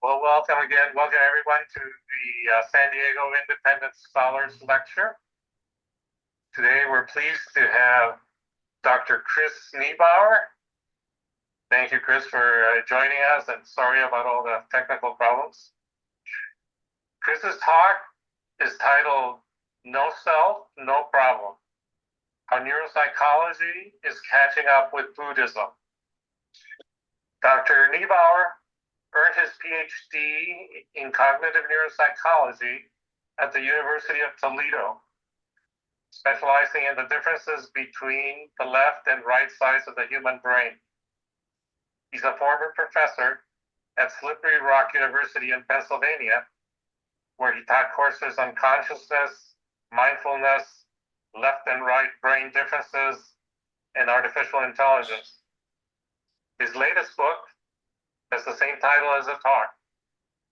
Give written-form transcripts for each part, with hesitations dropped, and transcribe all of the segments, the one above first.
Well, welcome again. Welcome everyone to the San Diego Independent Scholars Lecture. Today we're pleased to have Dr. Chris Niebauer. Thank you, Chris, for joining us, and sorry about all the technical problems. Chris's talk is titled No Self, No Problem: How Neuropsychology is Catching Up with Buddhism. Dr. Niebauer earned his PhD in cognitive neuropsychology at the University of Toledo, specializing in the differences between the left and right sides of the human brain. He's a former professor at Slippery Rock University in Pennsylvania, where he taught courses on consciousness, mindfulness, left and right brain differences, and artificial intelligence. His latest book has the same title as the talk: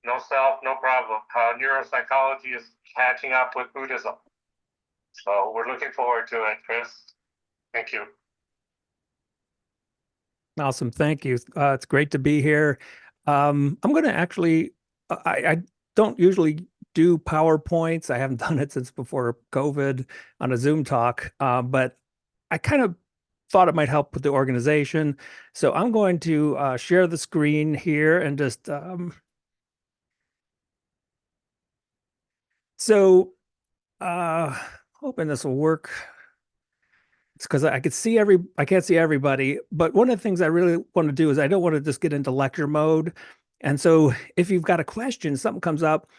No Self, No Problem: How Neuropsychology is Catching Up with Buddhism. So we're looking forward to it, Chris. Thank you. Awesome. Thank you. It's great to be here. I'm going to actually, I don't usually do PowerPoints. I haven't done it since before COVID on a Zoom talk, but I kind of thought it might help with the organization. So I'm going to share the screen here and just, hoping this will work. It's because I can't see everybody, but one of the things I really want to do is I don't want to just get into lecture mode. And so if you've got a question, something comes up,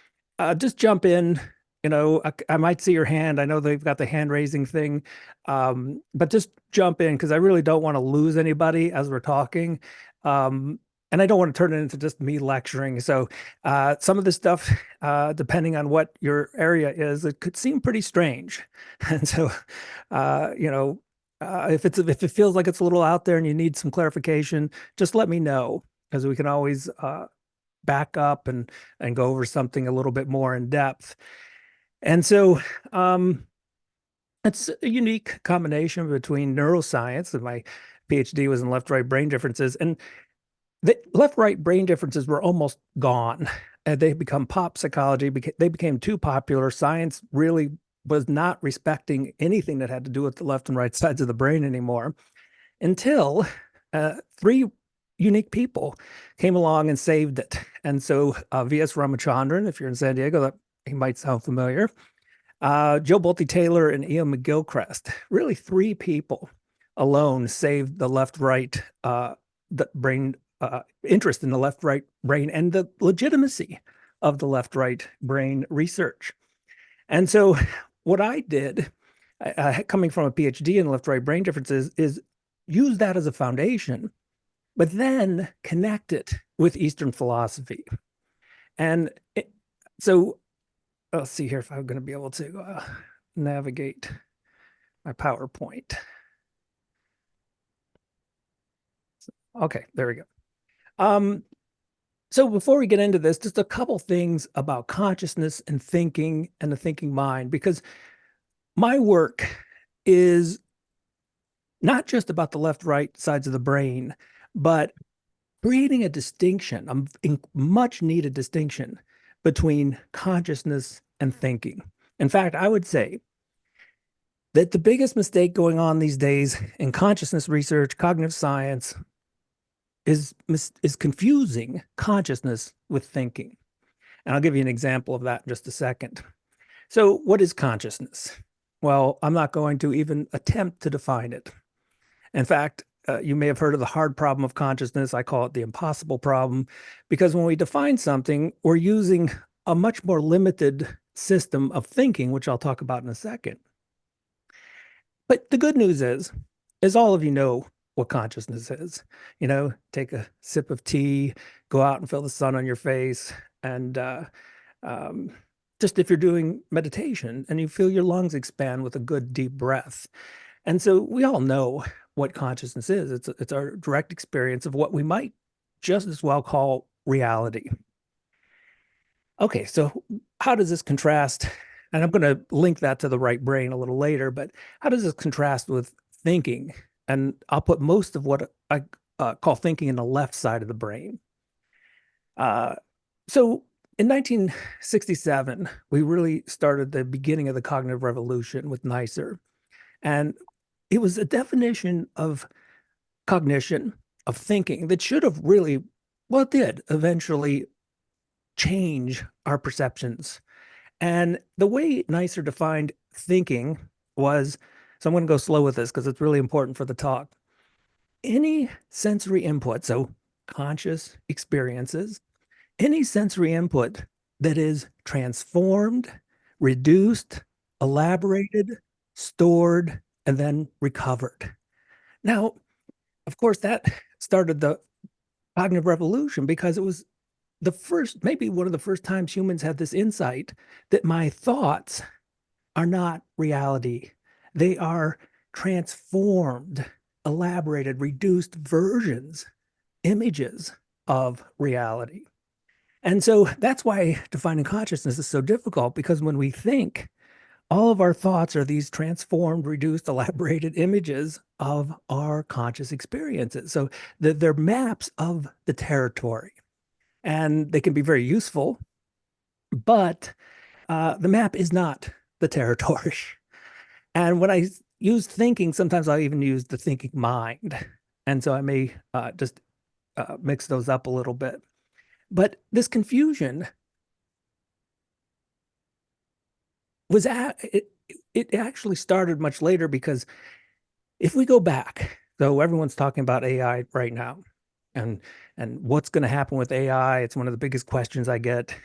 just jump in. I might see your hand. I know they've got the hand raising thing, but just jump in because I really don't want to lose anybody as we're talking. And I don't want to turn it into just me lecturing. So some of this stuff, depending on what your area is, it could seem pretty strange. And so, if it feels like it's a little out there and you need some clarification, just let me know, because we can always back up and go over something a little bit more in depth. And so it's a unique combination between neuroscience, and my PhD was in left-right brain differences, and the left-right brain differences were almost gone. They become pop psychology. They became too popular. Science really was not respecting anything that had to do with the left and right sides of the brain anymore, until three unique people came along and saved it. And so V.S. Ramachandran, if you're in San Diego, that he might sound familiar, Joe Bolte-Taylor, and Ian McGilchrist, really three people alone saved the left-right the brain interest in the left-right brain and the legitimacy of the left-right brain research. And so what I did, coming from a PhD in left-right brain differences, is use that as a foundation, but then connect it with Eastern philosophy. And so let's see here if I'm going to be able to navigate my PowerPoint. Okay, there we go. So before we get into this, just a couple things about consciousness and thinking and the thinking mind, because my work is not just about the left-right sides of the brain, but creating a distinction, a much needed distinction between consciousness and thinking. In fact, I would say that the biggest mistake going on these days in consciousness research, cognitive science, is confusing consciousness with thinking. And I'll give you an example of that in just a second. So what is consciousness? Well, I'm not going to even attempt to define it. In fact, you may have heard of the hard problem of consciousness. I call it the impossible problem, because when we define something, we're using a much more limited system of thinking, which I'll talk about in a second. But the good news is, as all of you know, what consciousness is. Take a sip of tea, go out and feel the sun on your face, and just if you're doing meditation and you feel your lungs expand with a good deep breath. And so we all know what consciousness is. It's our direct experience of what we might just as well call reality. Okay, so how does this contrast? And I'm going to link that to the right brain a little later, but how does this contrast with thinking? And I'll put most of what I call thinking in the left side of the brain. So in 1967, we really started the beginning of the cognitive revolution with Neisser. And it was a definition of cognition, of thinking, that should have really, well, it did eventually change our perceptions. And the way Neisser defined thinking was, so I'm going to go slow with this because it's really important for the talk. Any sensory input, so conscious experiences, any sensory input that is transformed, reduced, elaborated, stored, and then recovered. Now, of course, that started the cognitive revolution because it was the first, maybe one of the first times humans had this insight that my thoughts are not reality. They are transformed, elaborated, reduced versions, images of reality. And so that's why defining consciousness is so difficult, because when we think, all of our thoughts are these transformed, reduced, elaborated images of our conscious experiences. So they're maps of the territory, and they can be very useful, but the map is not the territory. And when I use thinking, sometimes I even use the thinking mind. And so I may just mix those up a little bit. But this confusion was it actually started much later, because if we go back, so everyone's talking about AI right now, and what's going to happen with AI. It's one of the biggest questions I get.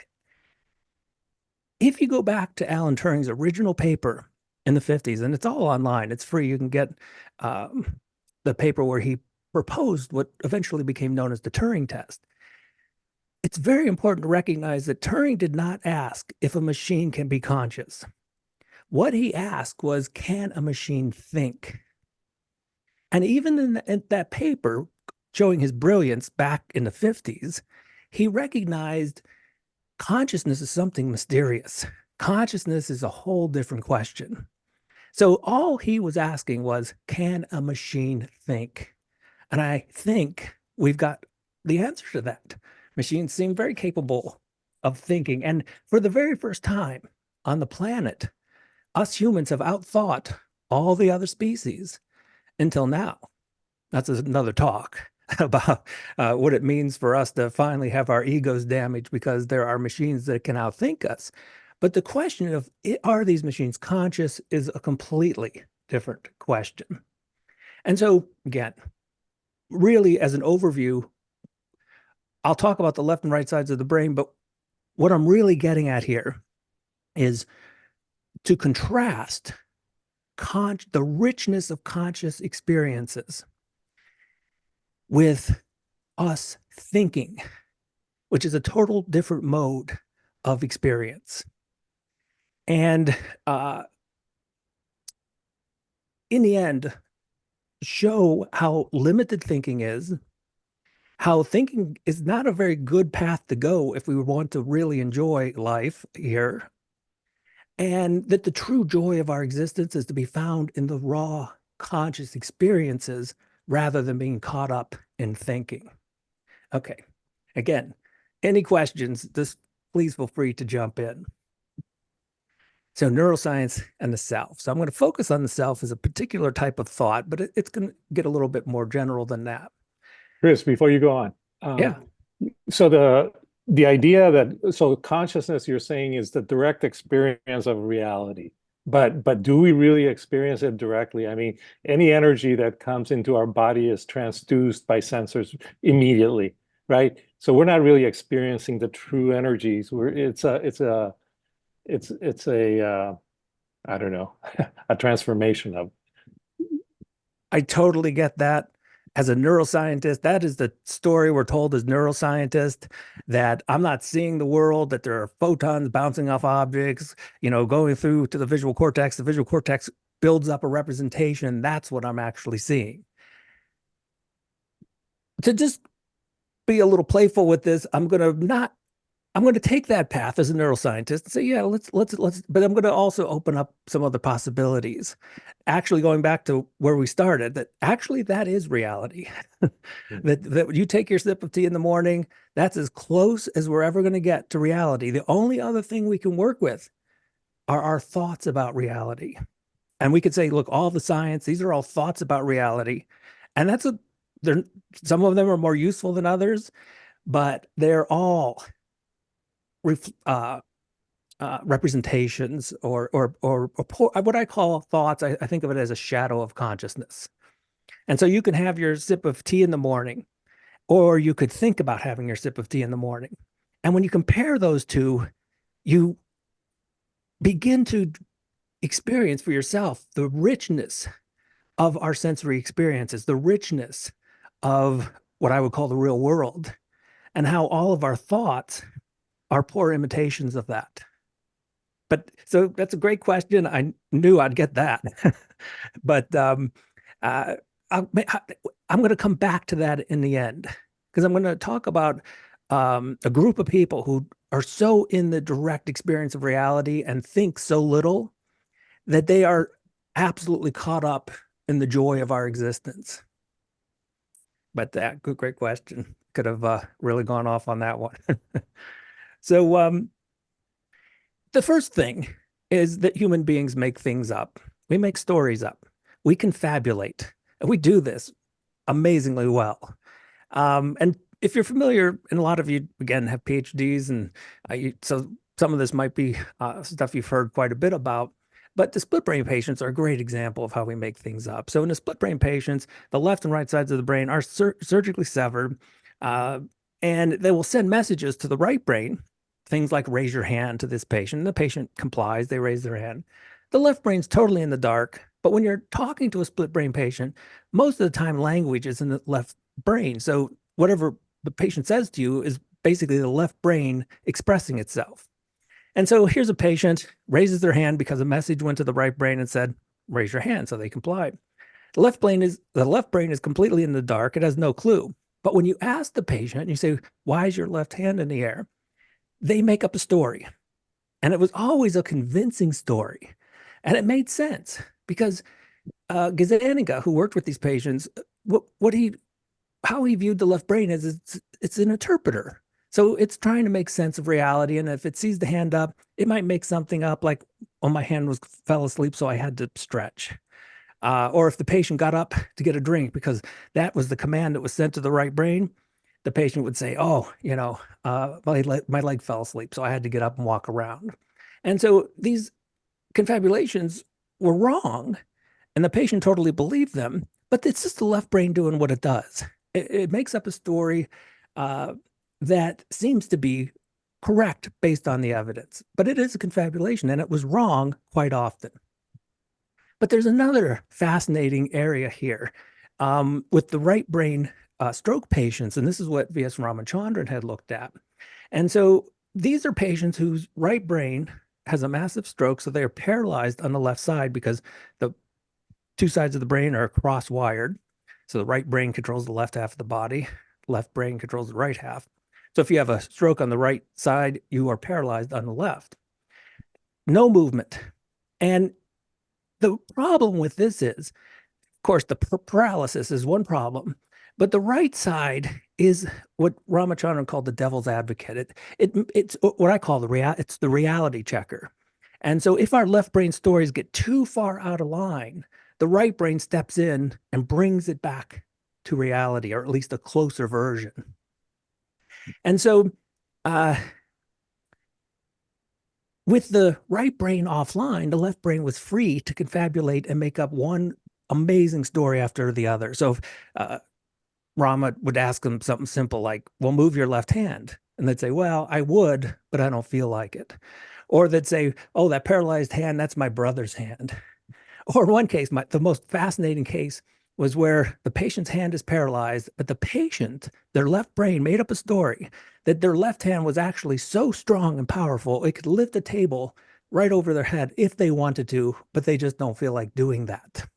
If you go back to Alan Turing's original paper in the 50s, and it's all online, it's free. You can get the paper where he proposed what eventually became known as the Turing test. It's very important to recognize that Turing did not ask if a machine can be conscious. What he asked was, can a machine think? And even in that paper showing his brilliance back in the 50s, he recognized consciousness is something mysterious. Consciousness is a whole different question. So all he was asking was, can a machine think? And I think we've got the answer to that. Machines seem very capable of thinking. And for the very first time on the planet, us humans have outthought all the other species until now. That's another talk about what it means for us to finally have our egos damaged because there are machines that can outthink us. But the question of, are these machines conscious, is a completely different question. And so, again, really, as an overview, I'll talk about the left and right sides of the brain, but what I'm really getting at here is to contrast the richness of conscious experiences with us thinking, which is a total different mode of experience. And in the end, show how limited thinking is, how thinking is not a very good path to go if we want to really enjoy life here, and that the true joy of our existence is to be found in the raw conscious experiences rather than being caught up in thinking. Okay. Again, any questions, just please feel free to jump in. So neuroscience and the self. So I'm going to focus on the self as a particular type of thought, but it's going to get a little bit more general than that. Chris, before you go on, Yeah. so the idea that, so consciousness, you're saying, is the direct experience of reality, but do we really experience it directly? I mean, any energy that comes into our body is transduced by sensors immediately, right? So we're not really experiencing the true energies. It's a I don't know, a transformation of. I totally get that. As a neuroscientist, that is the story we're told as neuroscientists, that I'm not seeing the world, that there are photons bouncing off objects, going through to the visual cortex. The visual cortex builds up a representation. That's what I'm actually seeing. To just be a little playful with this, I'm going to not I'm going to take that path as a neuroscientist and say, yeah, let's, but I'm going to also open up some other possibilities. Actually, going back to where we started, that actually that is reality. that you take your sip of tea in the morning, that's as close as we're ever going to get to reality. The only other thing we can work with are our thoughts about reality. And we could say, look, all the science, these are all thoughts about reality. And some of them are more useful than others, but they're all representations or what I call thoughts. I think of it as a shadow of consciousness. And so you can have your sip of tea in the morning, or you could think about having your sip of tea in the morning. And when you compare those two, you begin to experience for yourself the richness of our sensory experiences, the richness of what I would call the real world, and how all of our thoughts are poor imitations of that. But so that's a great question. I knew I'd get that. But I'm going to come back to that in the end, because I'm going to talk about a group of people who are so in the direct experience of reality and think so little that they are absolutely caught up in the joy of our existence. But that great question. Could have really gone off on that one. So the first thing is that human beings make things up. We make stories up. We confabulate. And we do this amazingly well. And if you're familiar, and a lot of you, again, have PhDs, and so some of this might be stuff you've heard quite a bit about, but the split brain patients are a great example of how we make things up. So in the split brain patients, the left and right sides of the brain are surgically severed, and they will send messages to the right brain, things like raise your hand to this patient. The patient complies, they raise their hand. The left brain's totally in the dark, but when you're talking to a split brain patient, most of the time language is in the left brain. So whatever the patient says to you is basically the left brain expressing itself. And so here's a patient, raises their hand because a message went to the right brain and said, raise your hand. So they complied. The left brain is completely in the dark. It has no clue. But when you ask the patient and you say, why is your left hand in the air? They make up a story. And it was always a convincing story. And it made sense because Gazzaniga, who worked with these patients, how he viewed the left brain is it's an interpreter. So it's trying to make sense of reality. And if it sees the hand up, it might make something up like, oh, my hand fell asleep, so I had to stretch. Or if the patient got up to get a drink because that was the command that was sent to the right brain, the patient would say, oh, my leg fell asleep, so I had to get up and walk around. And so these confabulations were wrong, and the patient totally believed them, but it's just the left brain doing what it does. It makes up a story that seems to be correct based on the evidence, but it is a confabulation, and it was wrong quite often. But there's another fascinating area here with the right brain stroke patients, and this is what V.S. Ramachandran had looked at. And so these are patients whose right brain has a massive stroke, so they are paralyzed on the left side because the two sides of the brain are cross-wired. So the right brain controls the left half of the body, left brain controls the right half. So if you have a stroke on the right side, you are paralyzed on the left. No movement. And the problem with this is, of course, the paralysis is one problem, but the right side is what Ramachandran called the devil's advocate. It's what I call it's the reality checker. And so if our left brain stories get too far out of line, the right brain steps in and brings it back to reality, or at least a closer version. And so with the right brain offline, the left brain was free to confabulate and make up one amazing story after the other. So if Rama would ask them something simple like, well, move your left hand. And they'd say, well, I would, but I don't feel like it. Or they'd say, oh, that paralyzed hand, that's my brother's hand. Or in one case, the most fascinating case was where the patient's hand is paralyzed, but the patient, their left brain made up a story that their left hand was actually so strong and powerful, it could lift a table right over their head if they wanted to, but they just don't feel like doing that.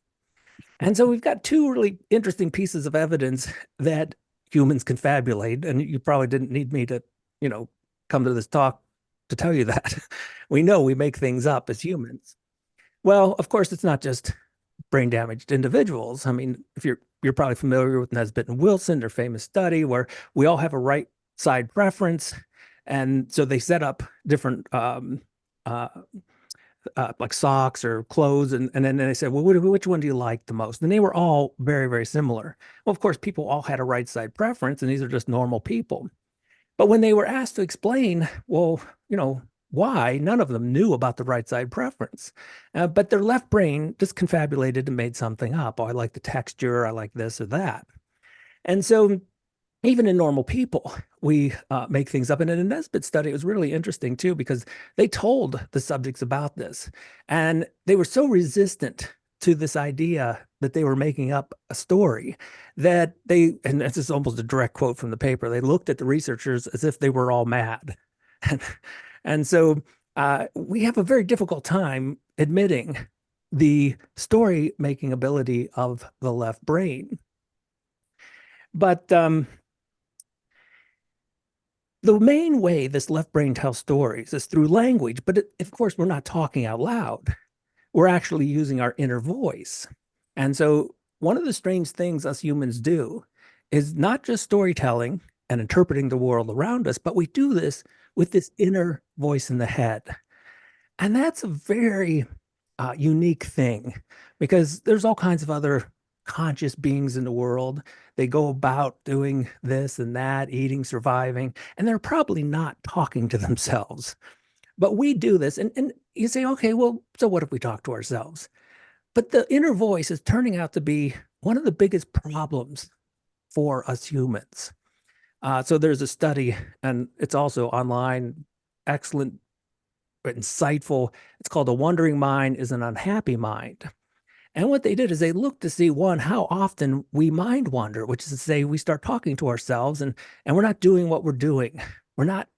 And so we've got two really interesting pieces of evidence that humans confabulate, and you probably didn't need me to, come to this talk to tell you that. We know we make things up as humans. Well, of course, it's not just brain damaged individuals. I mean, if you're probably familiar with Nesbitt and Wilson, their famous study where we all have a right side preference. And so they set up different like socks or clothes. And then they said, well, which one do you like the most? And they were all very, very similar. Well, of course, people all had a right side preference, and these are just normal people. But when they were asked to explain, well, why, none of them knew about the right side preference. But their left brain just confabulated and made something up. Oh, I like the texture. I like this or that. And so even in normal people, we make things up. And in a Nesbitt study, it was really interesting too, because they told the subjects about this, and they were so resistant to this idea that they were making up a story that and this is almost a direct quote from the paper, they looked at the researchers as if they were all mad. And so we have a very difficult time admitting the story making ability of the left brain. But the main way this left brain tells stories is through language, but of course, we're not talking out loud. We're actually using our inner voice. And so one of the strange things us humans do is not just storytelling and interpreting the world around us, but we do this with this inner voice in the head. And that's a very unique thing, because there's all kinds of other conscious beings in the world. They go about doing this and that, eating, surviving, and they're probably not talking to themselves. But we do this, and you say, okay, well, so what if we talk to ourselves? But the inner voice is turning out to be one of the biggest problems for us humans. So there's a study, and it's also online, excellent, but insightful. It's called "A Wandering Mind is an Unhappy Mind." And what they did is they looked to see, one, how often we mind wander, which is to say we start talking to ourselves and we're not doing what we're doing. We're not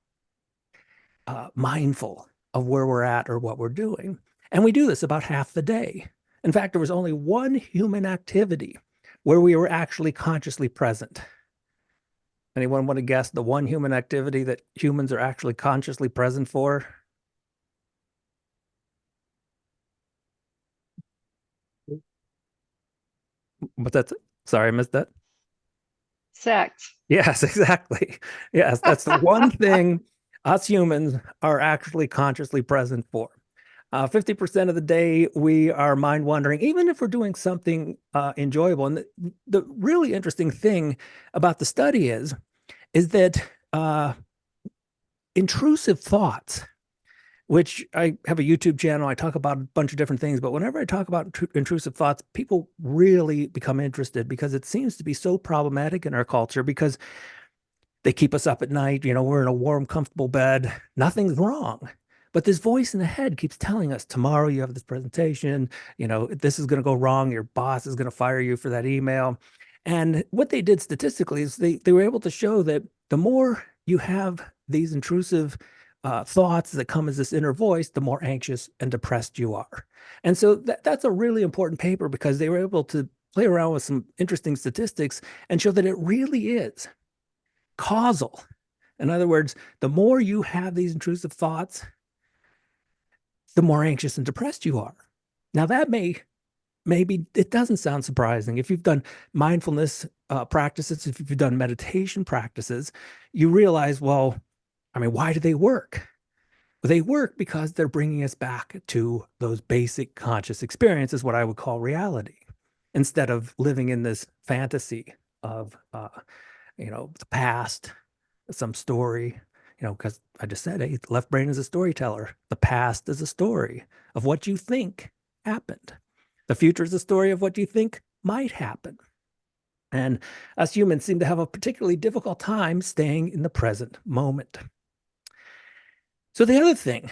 mindful of where we're at or what we're doing. And we do this about half the day. In fact, there was only one human activity where we were actually consciously present. Anyone want to guess the one human activity that humans are actually consciously present for? But sorry, I missed that. Sex. Yes, exactly. Yes, that's the one thing us humans are actually consciously present for. 50% of the day, we are mind wandering, even if we're doing something enjoyable. And the really interesting thing about the study is that intrusive thoughts, which I have a YouTube channel, I talk about a bunch of different things, but whenever I talk about intrusive thoughts, people really become interested, because it seems to be so problematic in our culture, because they keep us up at night. We're in a warm, comfortable bed. Nothing's wrong. But this voice in the head keeps telling us, tomorrow you have this presentation, this is going to go wrong. Your boss is going to fire you for that email. And what they did statistically is they were able to show that the more you have these intrusive thoughts that come as this inner voice, the more anxious and depressed you are. And so that's a really important paper, because they were able to play around with some interesting statistics and show that it really is causal. In other words, the more you have these intrusive thoughts, the more anxious and depressed you are. Now, that maybe it doesn't sound surprising. If you've done mindfulness practices, if you've done meditation practices, you realize, well, I mean, why do they work? Well, they work because they're bringing us back to those basic conscious experiences, what I would call reality, instead of living in this fantasy of, the past, some story, because I just said, hey, the left brain is a storyteller. The past is a story of what you think happened. The future is a story of what you think might happen. And us humans seem to have a particularly difficult time staying in the present moment. So the other thing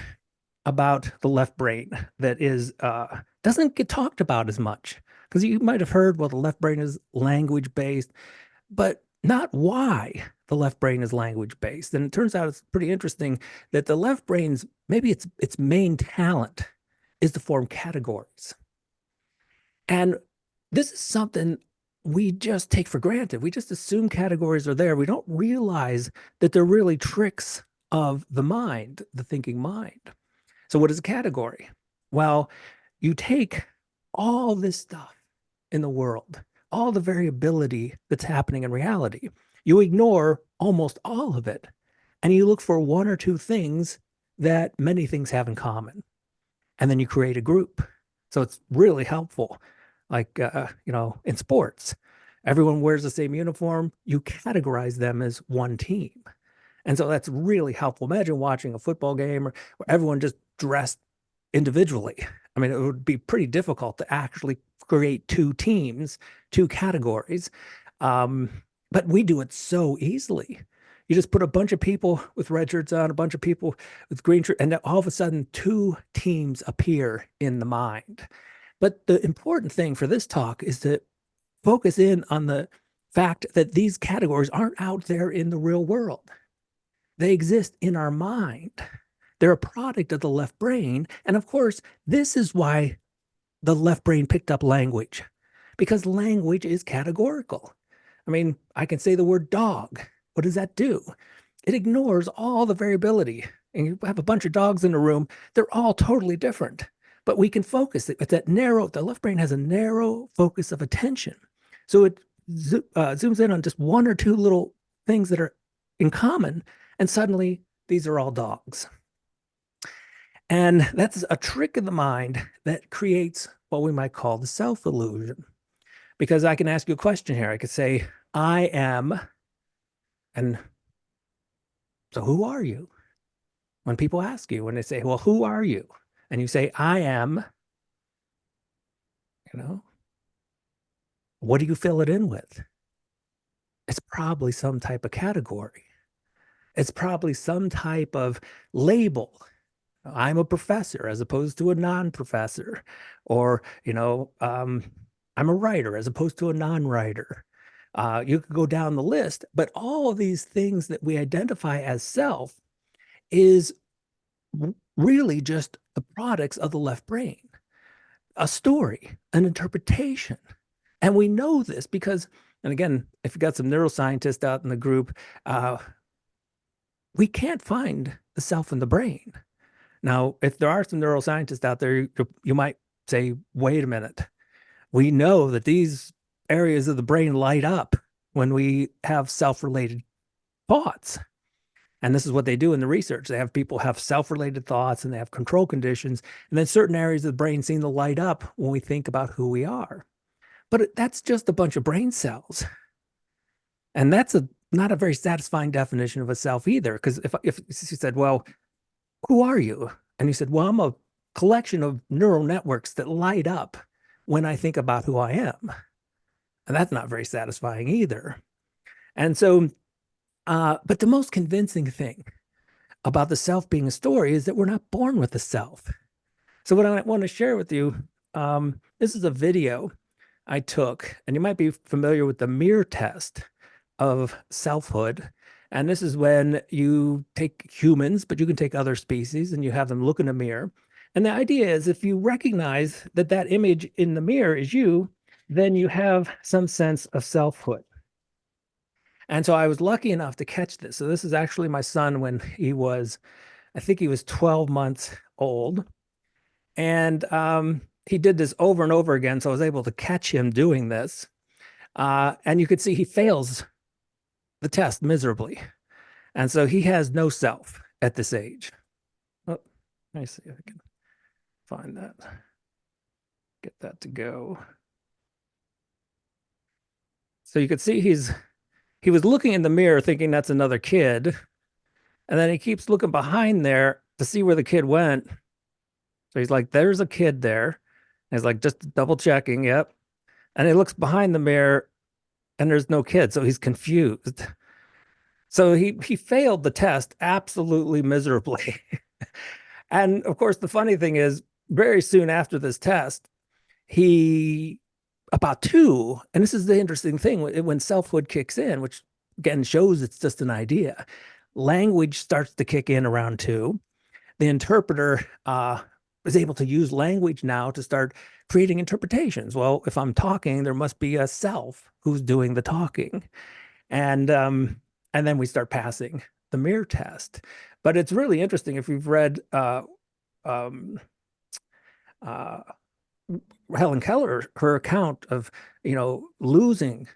about the left brain that is doesn't get talked about as much, because you might have heard, well, the left brain is language-based, but not why the left brain is language-based. And it turns out it's pretty interesting that the left brain's, maybe its main talent is to form categories. And this is something we just take for granted. We just assume categories are there. We don't realize that they're really tricks of the mind, the thinking mind. So what is a category? Well, you take all this stuff in the world, all the variability that's happening in reality, you ignore almost all of it, and you look for one or two things that many things have in common. And then you create a group. So it's really helpful. Like, in sports, everyone wears the same uniform. You categorize them as one team. And so that's really helpful. Imagine watching a football game where everyone just dressed individually. I mean, it would be pretty difficult to actually create two teams, two categories. But we do it so easily. You just put a bunch of people with red shirts on, a bunch of people with green shirts, and all of a sudden, two teams appear in the mind. But the important thing for this talk is to focus in on the fact that these categories aren't out there in the real world. They exist in our mind. They're a product of the left brain. And of course, this is why the left brain picked up language, because language is categorical. I mean, I can say the word dog. What does that do? It ignores all the variability. And you have a bunch of dogs in a room, they're all totally different. But we can focus it with that narrow, the left brain has a narrow focus of attention. So it zooms in on just one or two little things that are in common, and suddenly these are all dogs. And that's a trick of the mind that creates what we might call the self-illusion. Because I can ask you a question here. I could say, I am, and so who are you? When people ask you, when they say, well, who are you? And you say, I am, what do you fill it in with? It's probably some type of category. It's probably some type of label. I'm a professor as opposed to a non-professor, or, I'm a writer as opposed to a non-writer. You could go down the list, but all of these things that we identify as self is really just the products of the left brain, a story, an interpretation. And we know this because, and again, if you got some neuroscientists out in the group, we can't find the self in the brain. Now, if there are some neuroscientists out there, you might say, wait a minute. We know that these areas of the brain light up when we have self-related thoughts. And this is what they do in the research. They have people have self-related thoughts and they have control conditions. And then certain areas of the brain seem to light up when we think about who we are. But that's just a bunch of brain cells. And that's not a very satisfying definition of a self either. Because if you said, well, who are you? And you said, well, I'm a collection of neural networks that light up when I think about who I am. And that's not very satisfying either. And so, but the most convincing thing about the self being a story is that we're not born with a self. So what I want to share with you, this is a video I took, and you might be familiar with the mirror test of selfhood. And this is when you take humans, but you can take other species, and you have them look in a mirror. And the idea is if you recognize that that image in the mirror is you, then you have some sense of selfhood. And so I was lucky enough to catch this. So this is actually my son when he was, I think he was 12 months old. And he did this over and over again. So I was able to catch him doing this. And you could see he fails the test miserably. And so he has no self at this age. Oh, let me see if I can find that. Get that to go. So you could see he was looking in the mirror thinking that's another kid. And then he keeps looking behind there to see where the kid went. So he's like, there's a kid there. And he's like, just double checking. Yep. And he looks behind the mirror and there's no kid. So he's confused. So he failed the test absolutely miserably. And of course, the funny thing is, very soon after this test, about two, and this is the interesting thing, when selfhood kicks in, which again shows it's just an idea, language starts to kick in around two. The interpreter is able to use language now to start creating interpretations. Well, if I'm talking, there must be a self who's doing the talking. And then we start passing the mirror test. But it's really interesting if you've read um, uh, Helen Keller, her account of, losing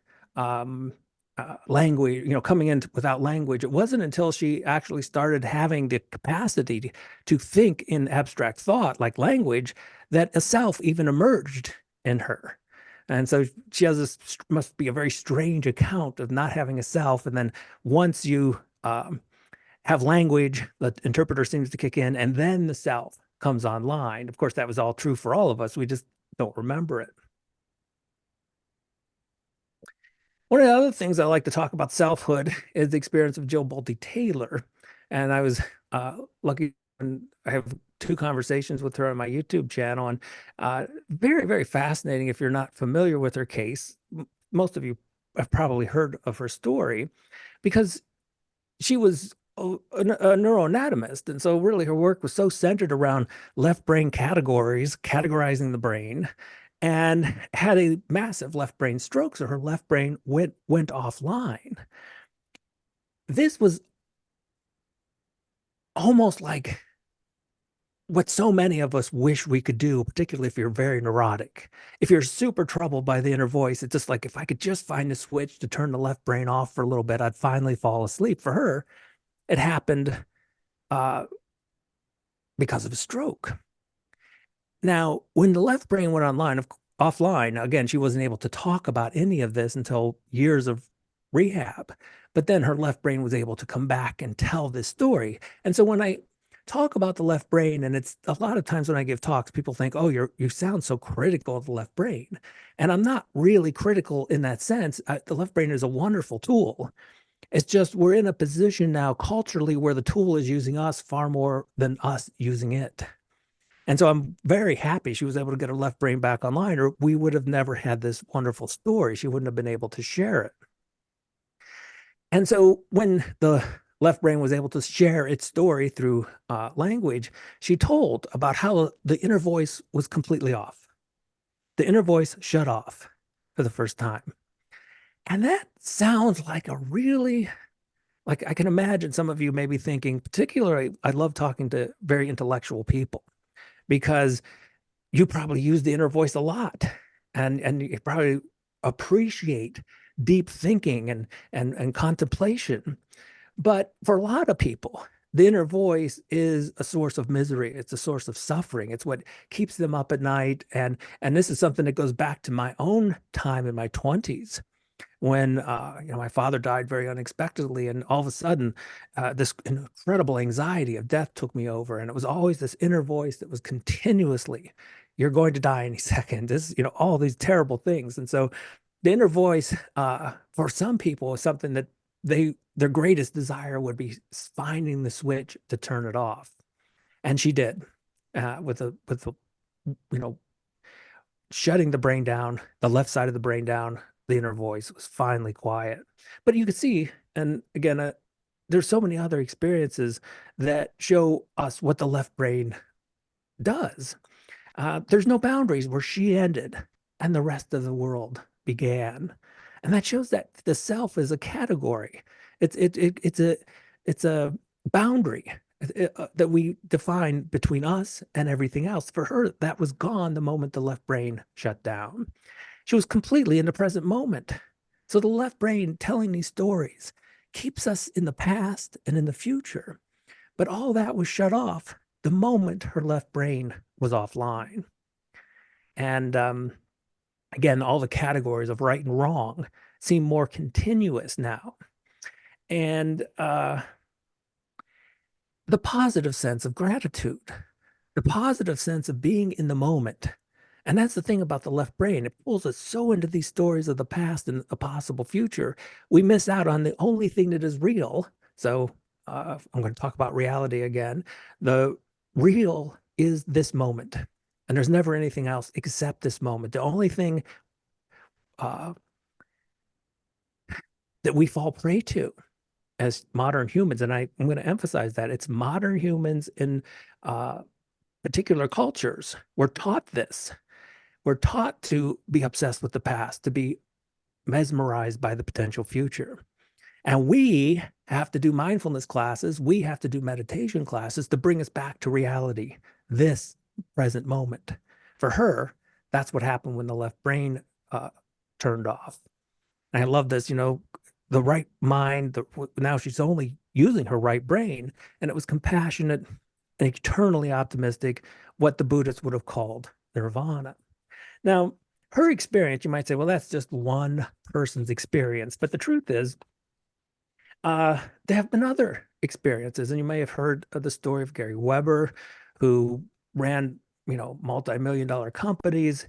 language, coming in without language. It wasn't until she actually started having the capacity to think in abstract thought, like language, that a self even emerged in her. And so she has this, must be a very strange account of not having a self. And then once you have language, the interpreter seems to kick in, and then the self comes online. Of course, that was all true for all of us. We just don't remember it. One of the other things I like to talk about selfhood is the experience of Jill Bolte Taylor. And I was lucky, and I have 2 conversations with her on my YouTube channel, and very, very fascinating. If you're not familiar with her case, most of you have probably heard of her story, because she was a neuroanatomist. And so really her work was so centered around left brain categories, categorizing the brain, and had a massive left brain stroke. So her left brain went offline. This was almost like what so many of us wish we could do, particularly if you're very neurotic. If you're super troubled by the inner voice, it's just like, if I could just find a switch to turn the left brain off for a little bit, I'd finally fall asleep. For her, it happened because of a stroke. Now, when the left brain went offline, again, she wasn't able to talk about any of this until years of rehab. But then her left brain was able to come back and tell this story. And so when I talk about the left brain, and it's a lot of times when I give talks, people think, oh, you sound so critical of the left brain. And I'm not really critical in that sense. The left brain is a wonderful tool. It's just we're in a position now culturally where the tool is using us far more than us using it. And so I'm very happy she was able to get her left brain back online, or we would have never had this wonderful story. She wouldn't have been able to share it. And so when the left brain was able to share its story through language, she told about how the inner voice was completely off. The inner voice shut off for the first time. And that sounds like a really, like, I can imagine some of you may be thinking, particularly, I love talking to very intellectual people, because you probably use the inner voice a lot, and you probably appreciate deep thinking and contemplation. But for a lot of people, the inner voice is a source of misery. It's a source of suffering. It's what keeps them up at night. And this is something that goes back to my own time in my 20s, when my father died very unexpectedly, and all of a sudden this incredible anxiety of death took me over. And it was always this inner voice that was continuously, you're going to die any second, this, all these terrible things. And so the inner voice, for some people, is something that their greatest desire would be finding the switch to turn it off. And she did, with the shutting the brain down, the left side of the brain down. The inner voice was finally quiet. But you could see, and again, there's so many other experiences that show us what the left brain does. There's no boundaries where she ended and the rest of the world began. And that shows that the self is a category. It's a boundary that we define between us and everything else. For her, that was gone the moment the left brain shut down. She was completely in the present moment. So the left brain telling these stories keeps us in the past and in the future. But all that was shut off the moment her left brain was offline. And again, all the categories of right and wrong seem more continuous now. And the positive sense of gratitude, the positive sense of being in the moment. And that's the thing about the left brain. It pulls us so into these stories of the past and a possible future. We miss out on the only thing that is real. So I'm going to talk about reality again. The real is this moment. And there's never anything else except this moment. The only thing that we fall prey to as modern humans, and I'm going to emphasize that, it's modern humans in particular cultures. We're taught this. We're taught to be obsessed with the past, to be mesmerized by the potential future. And we have to do mindfulness classes. We have to do meditation classes to bring us back to reality, this present moment. For her, that's what happened when the left brain turned off. And I love this, the right mind, now she's only using her right brain, and it was compassionate and eternally optimistic, what the Buddhists would have called nirvana. Now, her experience, you might say, well, that's just one person's experience. But the truth is, there have been other experiences, and you may have heard of the story of Gary Weber, who ran, multi-million-dollar companies.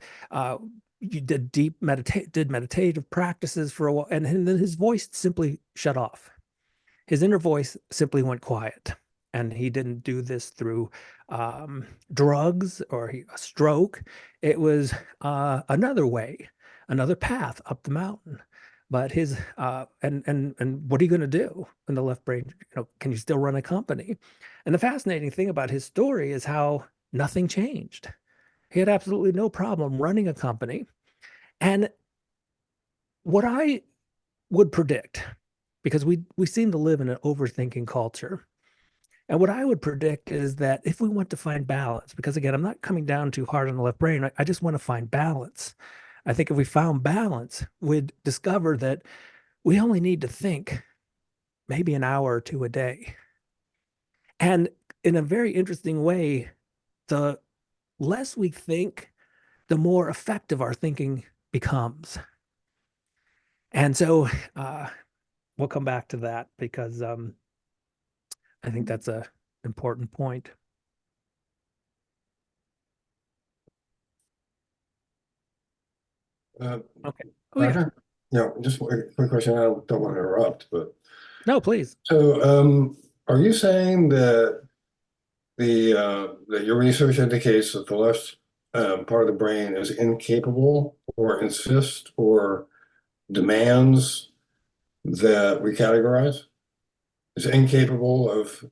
You did meditative practices for a while, and then his voice simply shut off. His inner voice simply went quiet, and he didn't do this through drugs or a stroke. It was another way, another path up the mountain. But his and what are you going to do when the left brain? Can you still run a company? And the fascinating thing about his story is how nothing changed. He had absolutely no problem running a company. And what I would predict, because we seem to live in an overthinking culture, and what I would predict is that if we want to find balance, because again, I'm not coming down too hard on the left brain, I just want to find balance. I think if we found balance, we'd discover that we only need to think maybe an hour or two a day. And in a very interesting way, the less we think, the more effective our thinking becomes. And so we'll come back to that because I think that's an important point. Okay. Oh, yeah. Yeah, just a quick question. I don't want to interrupt, but No, please. so are you saying that that your research indicates that the left part of the brain is incapable or insists or demands that we categorize? Is incapable of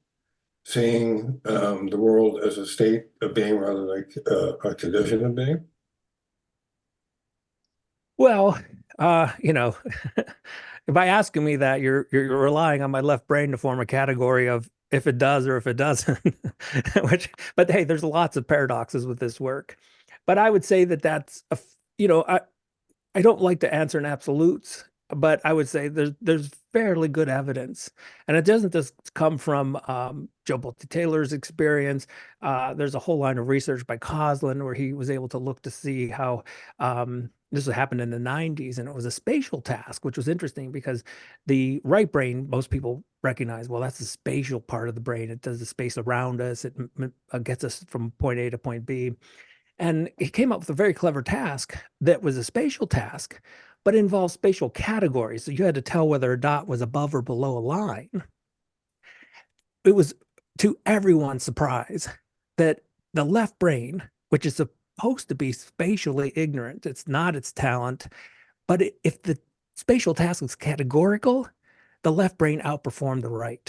seeing the world as a state of being rather than a condition of being? Well, by asking me that, you're relying on my left brain to form a category of if it does or if it doesn't. But hey, there's lots of paradoxes with this work. But I would say that that's I don't like to answer in absolutes, but I would say there's fairly good evidence, and it doesn't just come from Joe Bolte Taylor's experience. There's a whole line of research by Coslin where he was able to look to see how this happened in the 90s, and it was a spatial task, which was interesting because the right brain, most people recognize, well, that's the spatial part of the brain. It does the space around us. It gets us from point A to point B. And he came up with a very clever task that was a spatial task, but involved spatial categories. So you had to tell whether a dot was above or below a line. It was, to everyone's surprise, that the left brain, which is supposed to be spatially ignorant, it's not its talent, but if the spatial task was categorical, the left brain outperformed the right.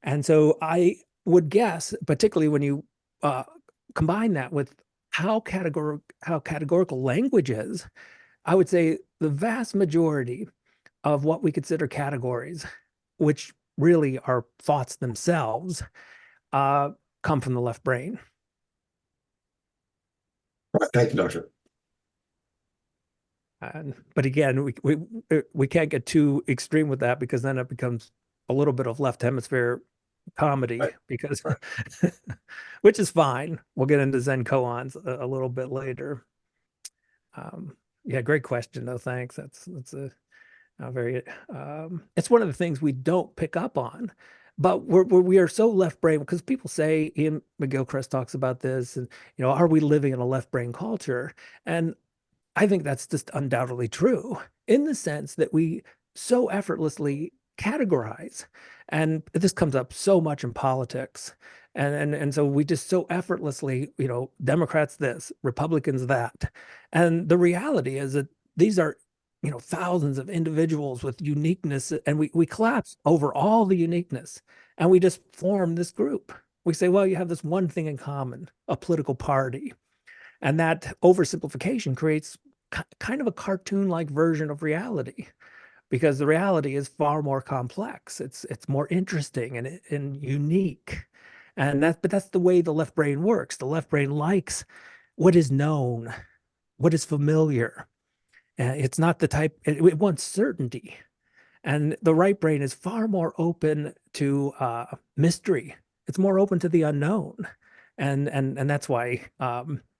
And so I would guess, particularly when you combine that with how categorical language is, I would say the vast majority of what we consider categories, which really are thoughts themselves, come from the left brain. Right. Thank you, Doctor. But again, we can't get too extreme with that because then it becomes a little bit of left hemisphere comedy, right. Because which is fine. We'll get into Zen koans a little bit later. Yeah, great question though. Thanks. That's a very it's one of the things we don't pick up on, but we are so left brain because people say, Ian McGilchrist talks about this, and are we living in a left brain culture? And I think that's just undoubtedly true in the sense that we so effortlessly categorize. And this comes up so much in politics. And so we just so effortlessly, Democrats this, Republicans that. And the reality is that these are, thousands of individuals with uniqueness, and we collapse over all the uniqueness, and we just form this group. We say, well, you have this one thing in common, a political party. And that oversimplification creates kind of a cartoon-like version of reality, because the reality is far more complex. It's more interesting and unique. But that's the way the left brain works. The left brain likes what is known, what is familiar. It's not the type, it wants certainty. And the right brain is far more open to mystery. It's more open to the unknown. And that's why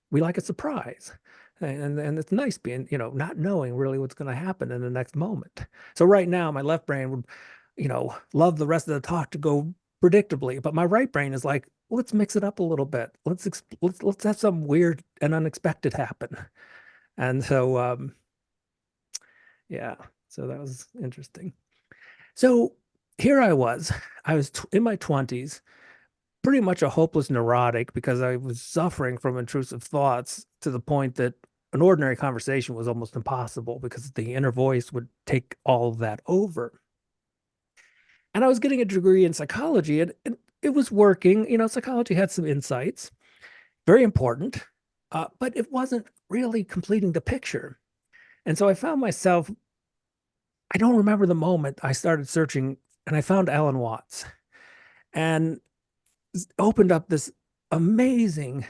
we like a surprise. And it's nice being, not knowing really what's going to happen in the next moment. So right now, my left brain would, love the rest of the talk to go predictably, but my right brain is like, let's mix it up a little bit. Let's have some weird and unexpected happen. And so, yeah, so that was interesting. So here I was in my 20s, pretty much a hopeless neurotic because I was suffering from intrusive thoughts to the point that an ordinary conversation was almost impossible because the inner voice would take all of that over. And I was getting a degree in psychology, and it was working. Psychology had some insights, very important, but it wasn't really completing the picture. And so I found myself, I don't remember the moment I started searching, and I found Alan Watts and opened up this amazing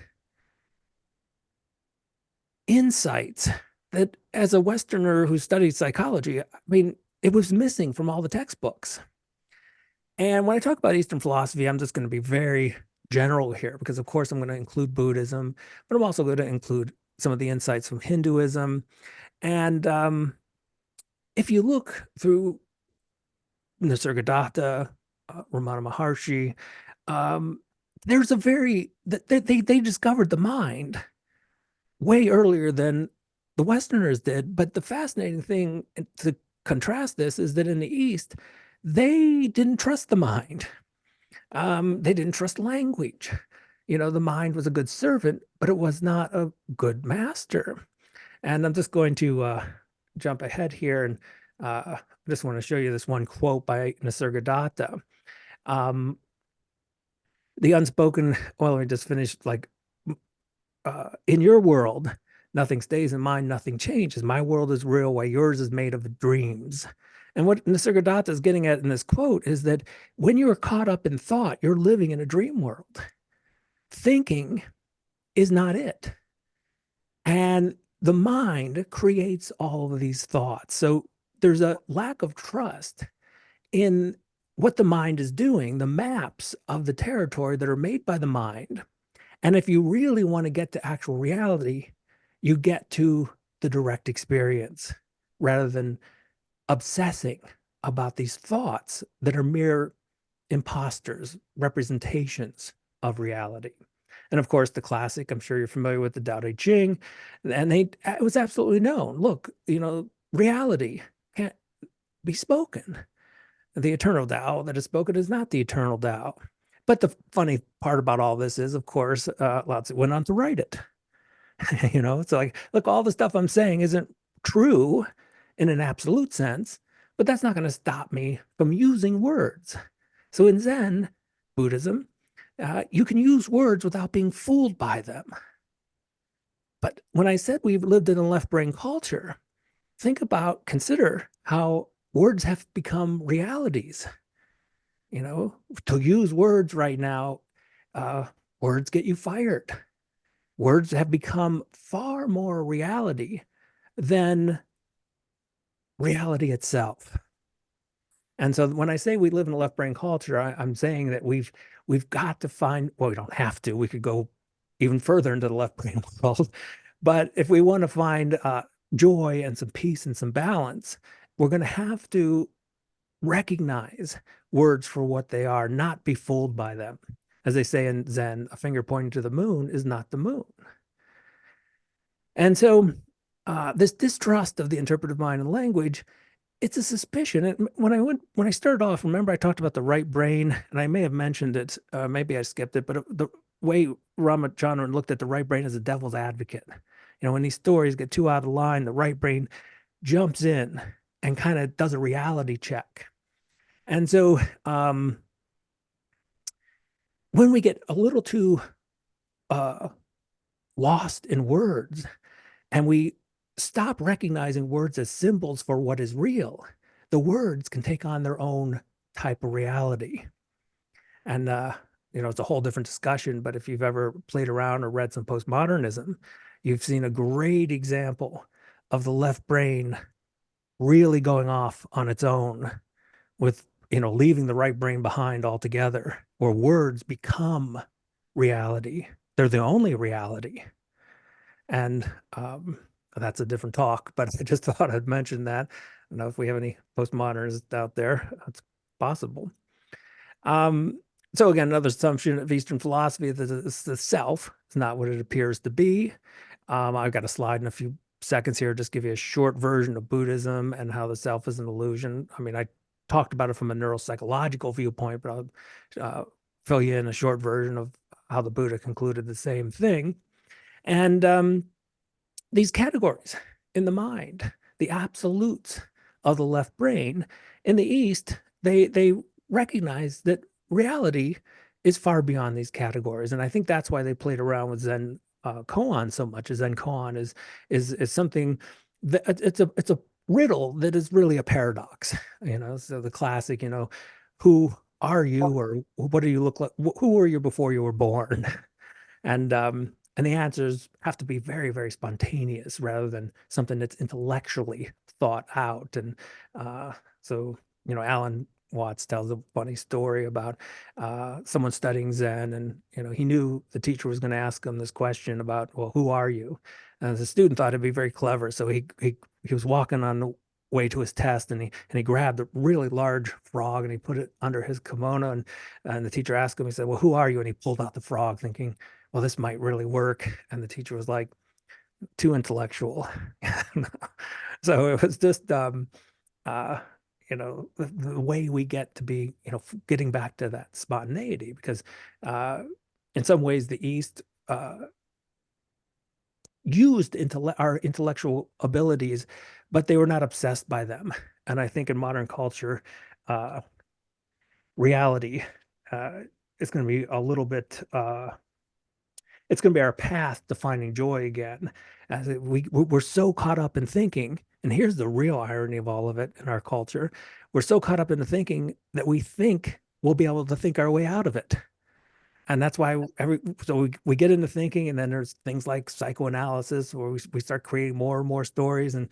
insights that, as a Westerner who studied psychology, I mean, it was missing from all the textbooks. And when I talk about Eastern philosophy, I'm just going to be very general here because, of course, I'm going to include Buddhism, but I'm also going to include some of the insights from Hinduism. And if you look through Nisargadatta, Ramana Maharshi, there's they discovered the mind way earlier than the Westerners did. But the fascinating thing to contrast this is that in the East, they didn't trust the mind. They didn't trust language. The mind was a good servant, but it was not a good master. And I'm just going to jump ahead here, and I just want to show you this one quote by Nisargadatta. The unspoken, well, I just finished in your world, nothing stays in mine, nothing changes. My world is real while yours is made of dreams. And what Nisargadatta is getting at in this quote is that when you are caught up in thought, you're living in a dream world. Thinking is not it. And the mind creates all of these thoughts. So there's a lack of trust in what the mind is doing, the maps of the territory that are made by the mind. And if you really want to get to actual reality, you get to the direct experience rather than obsessing about these thoughts that are mere imposters, representations of reality. And of course, the classic, I'm sure you're familiar with the Tao Te Ching, and it was absolutely known. Look, reality can't be spoken. The eternal Tao that is spoken is not the eternal Tao. But the funny part about all this is, of course, Lao Tzu went on to write it. It's like, look, all the stuff I'm saying isn't true in an absolute sense, but that's not going to stop me from using words. So in Zen Buddhism, you can use words without being fooled by them. But when I said we've lived in a left brain culture, consider how words have become realities. To use words right now, words get you fired. Words have become far more reality than reality itself. And so when I say we live in a left brain culture, I'm saying that we've got to find, well, we don't have to, we could go even further into the left brain world. But if we want to find joy and some peace and some balance, we're going to have to recognize words for what they are, not be fooled by them. As they say in Zen, a finger pointing to the moon is not the moon. And so this distrust of the interpretive mind and language, it's a suspicion. And when I started off, remember I talked about the right brain, and I may have mentioned it, maybe I skipped it, but the way Ramachandran looked at the right brain as a devil's advocate. When these stories get too out of line, the right brain jumps in and kind of does a reality check. And so when we get a little too lost in words and we stop recognizing words as symbols for what is real, the words can take on their own type of reality. And, it's a whole different discussion, but if you've ever played around or read some postmodernism, you've seen a great example of the left brain really going off on its own with, leaving the right brain behind altogether, where words become reality. They're the only reality. And that's a different talk, but I just thought I'd mention that. I don't know if we have any postmodernists out there. It's possible. So again, another assumption of Eastern philosophy is that the self is not what it appears to be. I've got a slide in a few seconds here, just give you a short version of Buddhism and how the self is an illusion. I mean, I talked about it from a neuropsychological viewpoint, but I'll fill you in a short version of how the Buddha concluded the same thing. And these categories in the mind, the absolutes of the left brain, in the East, they recognize that reality is far beyond these categories. And I think that's why they played around with Zen koan so much. Zen koan is something that it's a riddle that is really a paradox. So the classic, who are you, or what do you look like? Who were you before you were born? And the answers have to be very, very spontaneous rather than something that's intellectually thought out. And so, Alan Watts tells a funny story about someone studying Zen, and he knew the teacher was going to ask him this question about, well, who are you? And the student thought it'd be very clever, so he was walking on the way to his test, and he grabbed a really large frog and he put it under his kimono, and the teacher asked him, he said, well, who are you? And he pulled out the frog, thinking, well, this might really work. And the teacher was like, too intellectual. So it was just the way we get to be, getting back to that spontaneity, because in some ways the East used our intellectual abilities, but they were not obsessed by them. And I think in modern culture, reality is going to be a little bit it's going to be our path to finding joy again. As we're so caught up in thinking, and here's the real irony of all of it in our culture: we're so caught up into thinking that we think we'll be able to think our way out of it. And that's why we get into thinking, and then there's things like psychoanalysis, where we start creating more and more stories, and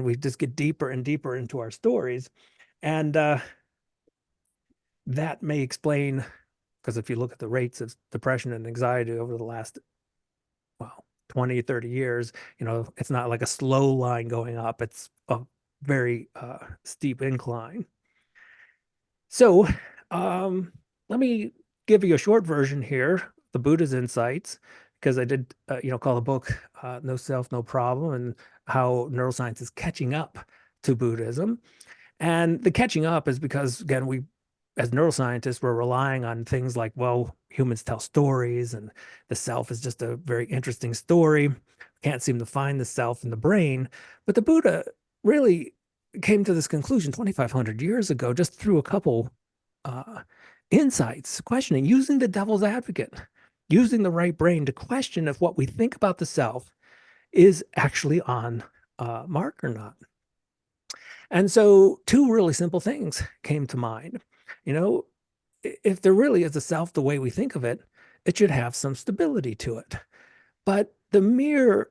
we just get deeper and deeper into our stories. And that may explain, because if you look at the rates of depression and anxiety over the last, 20, 30 years, it's not like a slow line going up. It's a very steep incline. So let me give you a short version here, the Buddha's insights, because I did, call the book No Self, No Problem, and how neuroscience is catching up to Buddhism. And the catching up is because, again, we, as neuroscientists, we're relying on things like, well, humans tell stories, and the self is just a very interesting story. Can't seem to find the self in the brain. But the Buddha really came to this conclusion 2,500 years ago, just through a couple insights, questioning, using the devil's advocate, using the right brain to question if what we think about the self is actually on mark or not. And so two really simple things came to mind. If there really is a self the way we think of it, it should have some stability to it. But the mere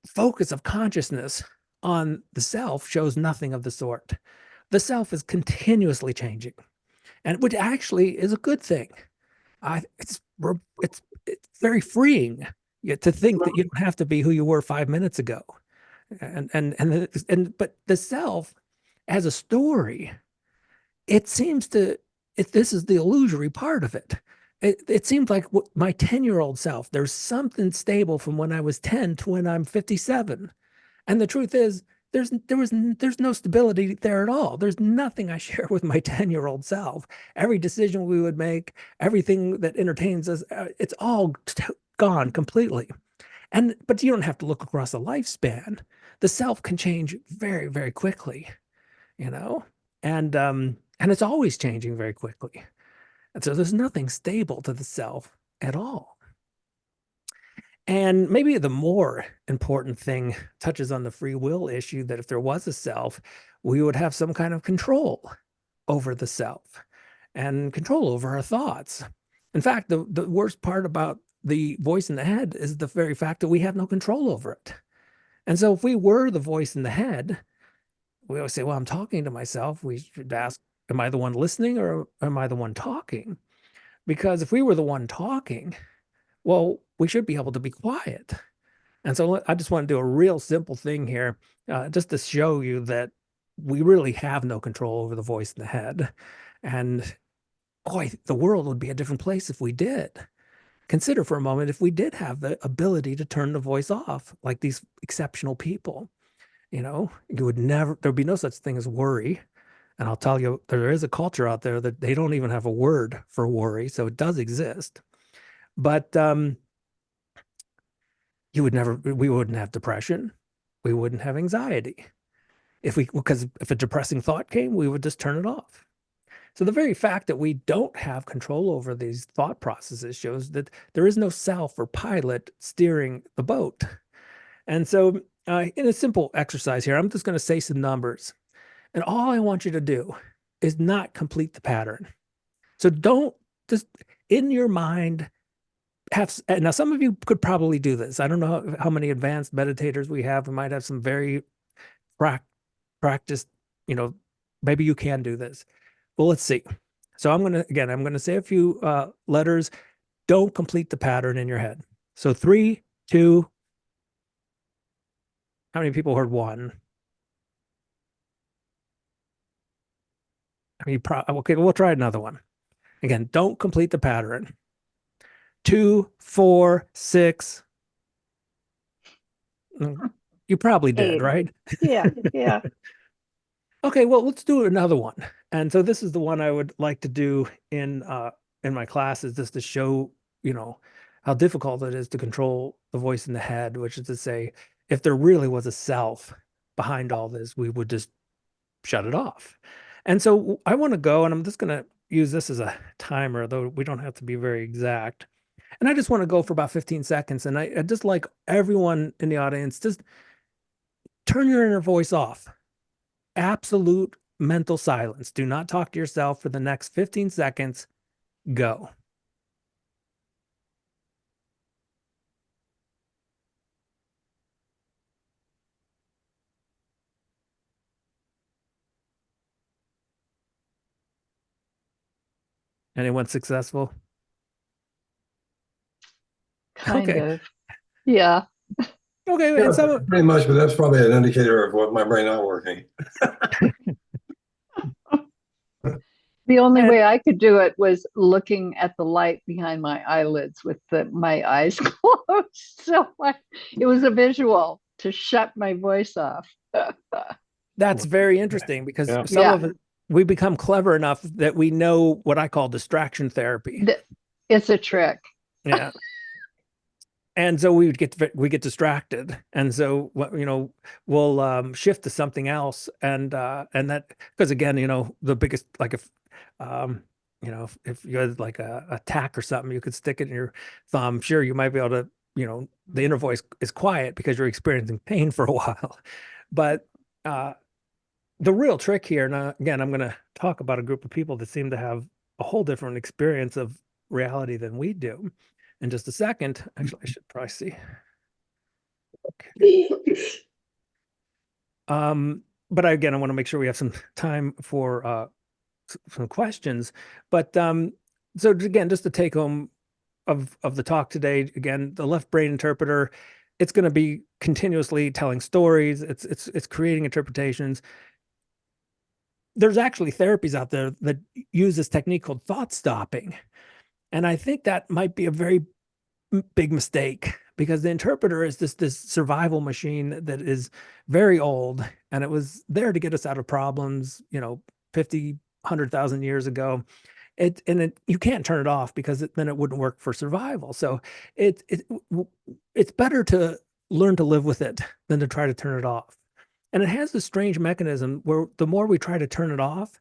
focus of consciousness on the self shows nothing of the sort. The self is continuously changing, and which actually is a good thing. It's very freeing to think that you don't have to be who you were 5 minutes ago. But the self as a story, it seems to, this is the illusory part of it. It seems like my 10-year-old self, there's something stable from when I was 10 to when I'm 57. And the truth is, there's no stability there at all. There's nothing I share with my 10-year-old self. Every decision we would make, everything that entertains us, it's all gone completely. But you don't have to look across a lifespan. The self can change very, very quickly, and it's always changing very quickly. And so there's nothing stable to the self at all. And maybe the more important thing touches on the free will issue, that if there was a self, we would have some kind of control over the self and control over our thoughts. In fact, the worst part about the voice in the head is the very fact that we have no control over it. And so if we were the voice in the head, we always say, well, I'm talking to myself. We should ask, am I the one listening or am I the one talking? Because if we were the one talking, well, we should be able to be quiet. And so I just want to do a real simple thing here, just to show you that we really have no control over the voice in the head. And boy, the world would be a different place if we did. Consider for a moment if we did have the ability to turn the voice off, like these exceptional people. You would never, there'd be no such thing as worry. And I'll tell you, there is a culture out there that they don't even have a word for worry. So it does exist. But we wouldn't have depression. We wouldn't have anxiety. Because if a depressing thought came, we would just turn it off. So the very fact that we don't have control over these thought processes shows that there is no self or pilot steering the boat. And so in a simple exercise here, I'm just going to say some numbers. And all I want you to do is not complete the pattern. So don't just in your mind now some of you could probably do this. I don't know how many advanced meditators we have. We might have some very practiced, maybe you can do this. Well, let's see. So I'm going to say a few letters. Don't complete the pattern in your head. So 3, 2. How many people heard 1? Okay, we'll try another one. Again, don't complete the pattern. 2, 4, 6. You probably did, 8. right? Yeah. Okay, well, let's do another one. And so this is the one I would like to do in my classes, just to show, how difficult it is to control the voice in the head, which is to say, if there really was a self behind all this, we would just shut it off. And so I want to go, and I'm just going to use this as a timer, though we don't have to be very exact. And I just want to go for about 15 seconds. And I just like everyone in the audience, just turn your inner voice off. Absolute mental silence. Do not talk to yourself for the next 15 seconds. Go. Anyone successful? Kind Okay. of. Yeah. Okay. Yeah, And some, pretty much, but that's probably an indicator of what my brain not working. The only And- way I could do it was looking at the light behind my eyelids with my eyes closed. So it was a visual to shut my voice off. that's very interesting because Yeah. some Yeah. of it, we become clever enough that we know what I call distraction therapy. It's a trick. Yeah. And so we get distracted, and so we'll shift to something else, and that, because again, the biggest, like if you had like a tack or something, you could stick it in your thumb. Sure, you might be able to, the inner voice is quiet because you're experiencing pain for a while, but the real trick here, now again, I'm going to talk about a group of people that seem to have a whole different experience of reality than we do. In just a second, actually, I should probably see. Okay. But again, I want to make sure we have some time for some questions. But so again, just the take home of the talk today, again, the left brain interpreter, it's going to be continuously telling stories. It's creating interpretations. There's actually therapies out there that use this technique called thought stopping. And I think that might be a very big mistake, because the interpreter is this survival machine that is very old, and it was there to get us out of problems, 50, 100,000 years ago. You can't turn it off, because then it wouldn't work for survival. So it's better to learn to live with it than to try to turn it off. And it has this strange mechanism where the more we try to turn it off,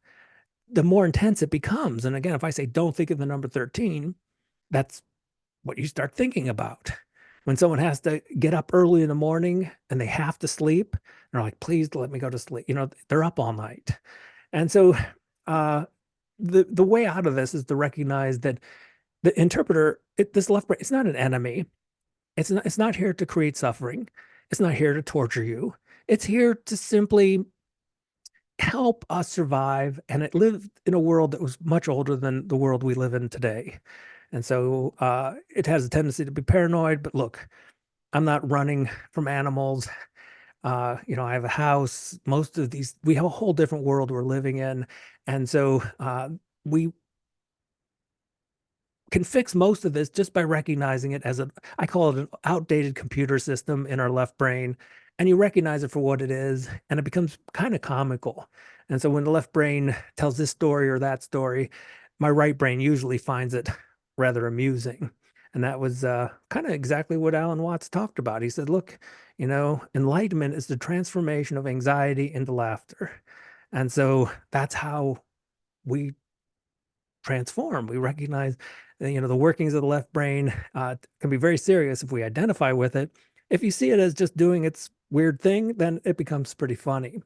the more intense it becomes. And again, if I say, don't think of the number 13, that's what you start thinking about. when someone has to get up early in the morning and they have to sleep, they're like, please let me go to sleep. You know, they're up all night. And so the way out of this is to recognize that the interpreter, this left brain, it's not an enemy. It's not here to create suffering. It's not here to torture you. It's here to simply help us survive. And it lived in a world that was much older than the world we live in today. And so it has a tendency to be paranoid. But look, I'm not running from animals. You know, I have a house. Most of these, we have a whole different world we're living in. And so we can fix most of this just by recognizing it as I call it an outdated computer system in our left brain. And you recognize it for what it is, and it becomes kind of comical. And so when the left brain tells this story or that story, my right brain usually finds it rather amusing. And that was kind of exactly what Alan Watts talked about. He said, look, you know, enlightenment is the transformation of anxiety into laughter. And so that's how we transform. We recognize, you know, the workings of the left brain can be very serious if we identify with it. If you see it as just doing its weird thing, then it becomes pretty funny.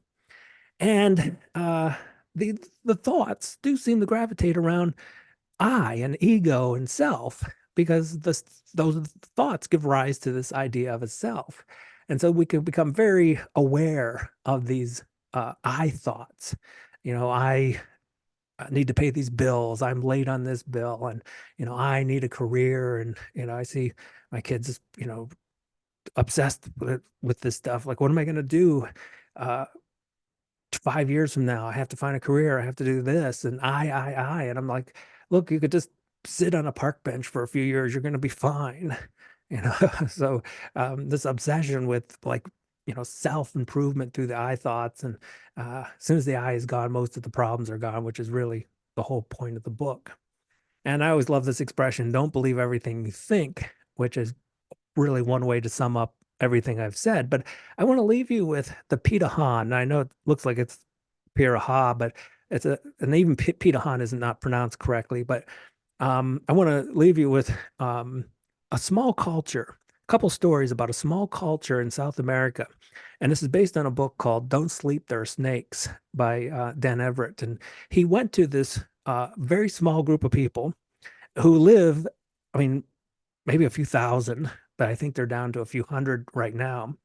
And the thoughts do seem to gravitate around I and ego and self, because those thoughts give rise to this idea of a self. And so we can become very aware of these I thoughts. You know, I need to pay these bills. I'm late on this bill. And, you know, I need a career. And, you know, I see my kids, you know, obsessed with this stuff. Like, what am I going to do? 5 years from now, I have to find a career. I have to do this. And I. And I'm like, look, you could just sit on a park bench for a few years. You're going to be fine. You know, so this obsession with, like, you know, self-improvement through the I thoughts. And as soon as the I is gone, most of the problems are gone, which is really the whole point of the book. And I always love this expression, don't believe everything you think, which is really one way to sum up everything I've said. But I want to leave you with the Pitahan. I know it looks like it's Piraha, but it's and even Pitahan is not pronounced correctly. But I want to leave you with a small culture, a couple stories about a small culture in South America. And this is based on a book called Don't Sleep, There Are Snakes by Dan Everett. And he went to this very small group of people who live, I mean, maybe a few thousand, but I think they're down to a few hundred right now.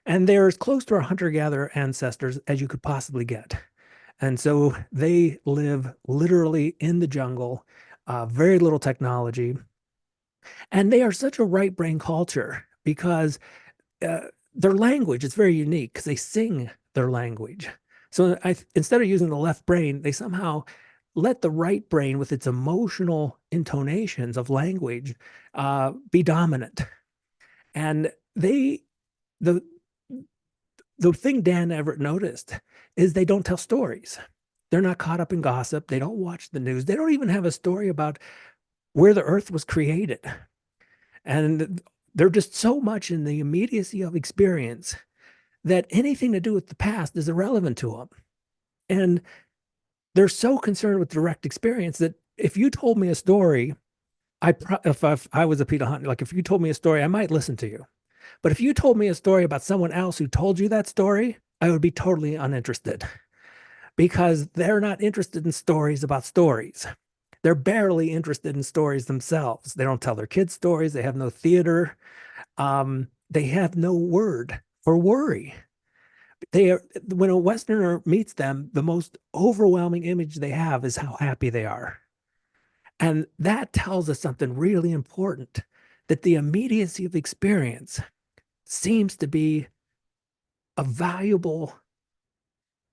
And they're as close to our hunter-gatherer ancestors as you could possibly get. And so they live literally in the jungle, very little technology. And they are such a right brain culture because their language is very unique because they sing their language. So instead of using the left brain, they somehow let the right brain with its emotional intonations of language be dominant. And the thing Dan Everett noticed is they don't tell stories. They're not caught up in gossip. They don't watch the news. They don't even have a story about where the earth was created. And they're just so much in the immediacy of experience that anything to do with the past is irrelevant to them. And they're so concerned with direct experience that if you told me a story, if I was a Peter Hunt, like if you told me a story, I might listen to you. But if you told me a story about someone else who told you that story, I would be totally uninterested because they're not interested in stories about stories. They're barely interested in stories themselves. They don't tell their kids stories. They have no theater. They have no word for worry. When a Westerner meets them, the most overwhelming image they have is how happy they are. And that tells us something really important, that the immediacy of experience seems to be a valuable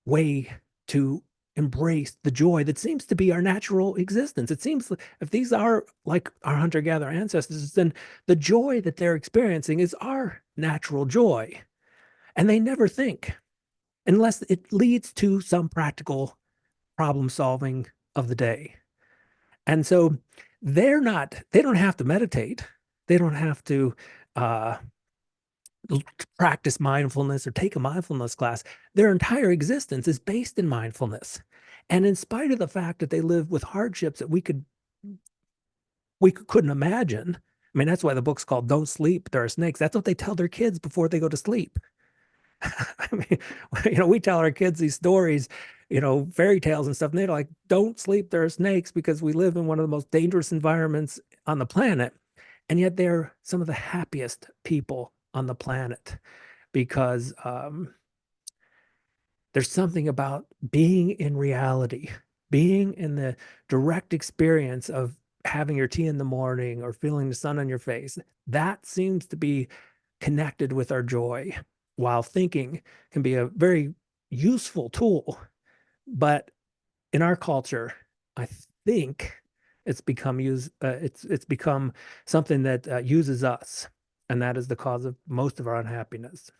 way to embrace the joy that seems to be our natural existence. It seems if these are like our hunter-gatherer ancestors, then the joy that they're experiencing is our natural joy. And they never think unless it leads to some practical problem solving of the day. And so they don't have to meditate. They don't have to practice mindfulness or take a mindfulness class. Their entire existence is based in mindfulness. And in spite of the fact that they live with hardships that we couldn't imagine, I mean, that's why the book's called Don't Sleep, There Are Snakes. That's what they tell their kids before they go to sleep. I mean, we tell our kids these stories, fairy tales and stuff, and they're like, don't sleep, there are snakes, because we live in one of the most dangerous environments on the planet. And yet they're some of the happiest people on the planet because there's something about being in reality, being in the direct experience of having your tea in the morning or feeling the sun on your face. That seems to be connected with our joy, while thinking can be a very useful tool. But in our culture, I think it's become it's become something that uses us, and that is the cause of most of our unhappiness.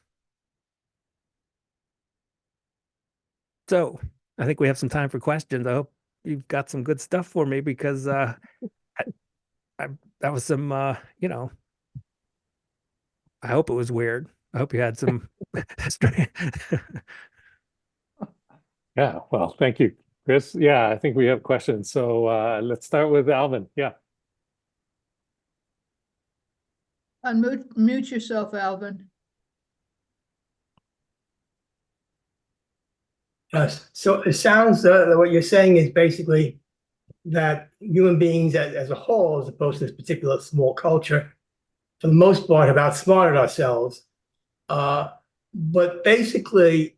So I think we have some time for questions. I hope you've got some good stuff for me, because that was some I hope it was weird. I hope you had some Yeah, well, thank you, Chris. Yeah, I think we have questions. So let's start with Alvin. Yeah. Unmute yourself, Alvin. Yes. So it sounds what you're saying is basically that human beings as a whole, as opposed to this particular small culture, for the most part, have outsmarted ourselves. But basically,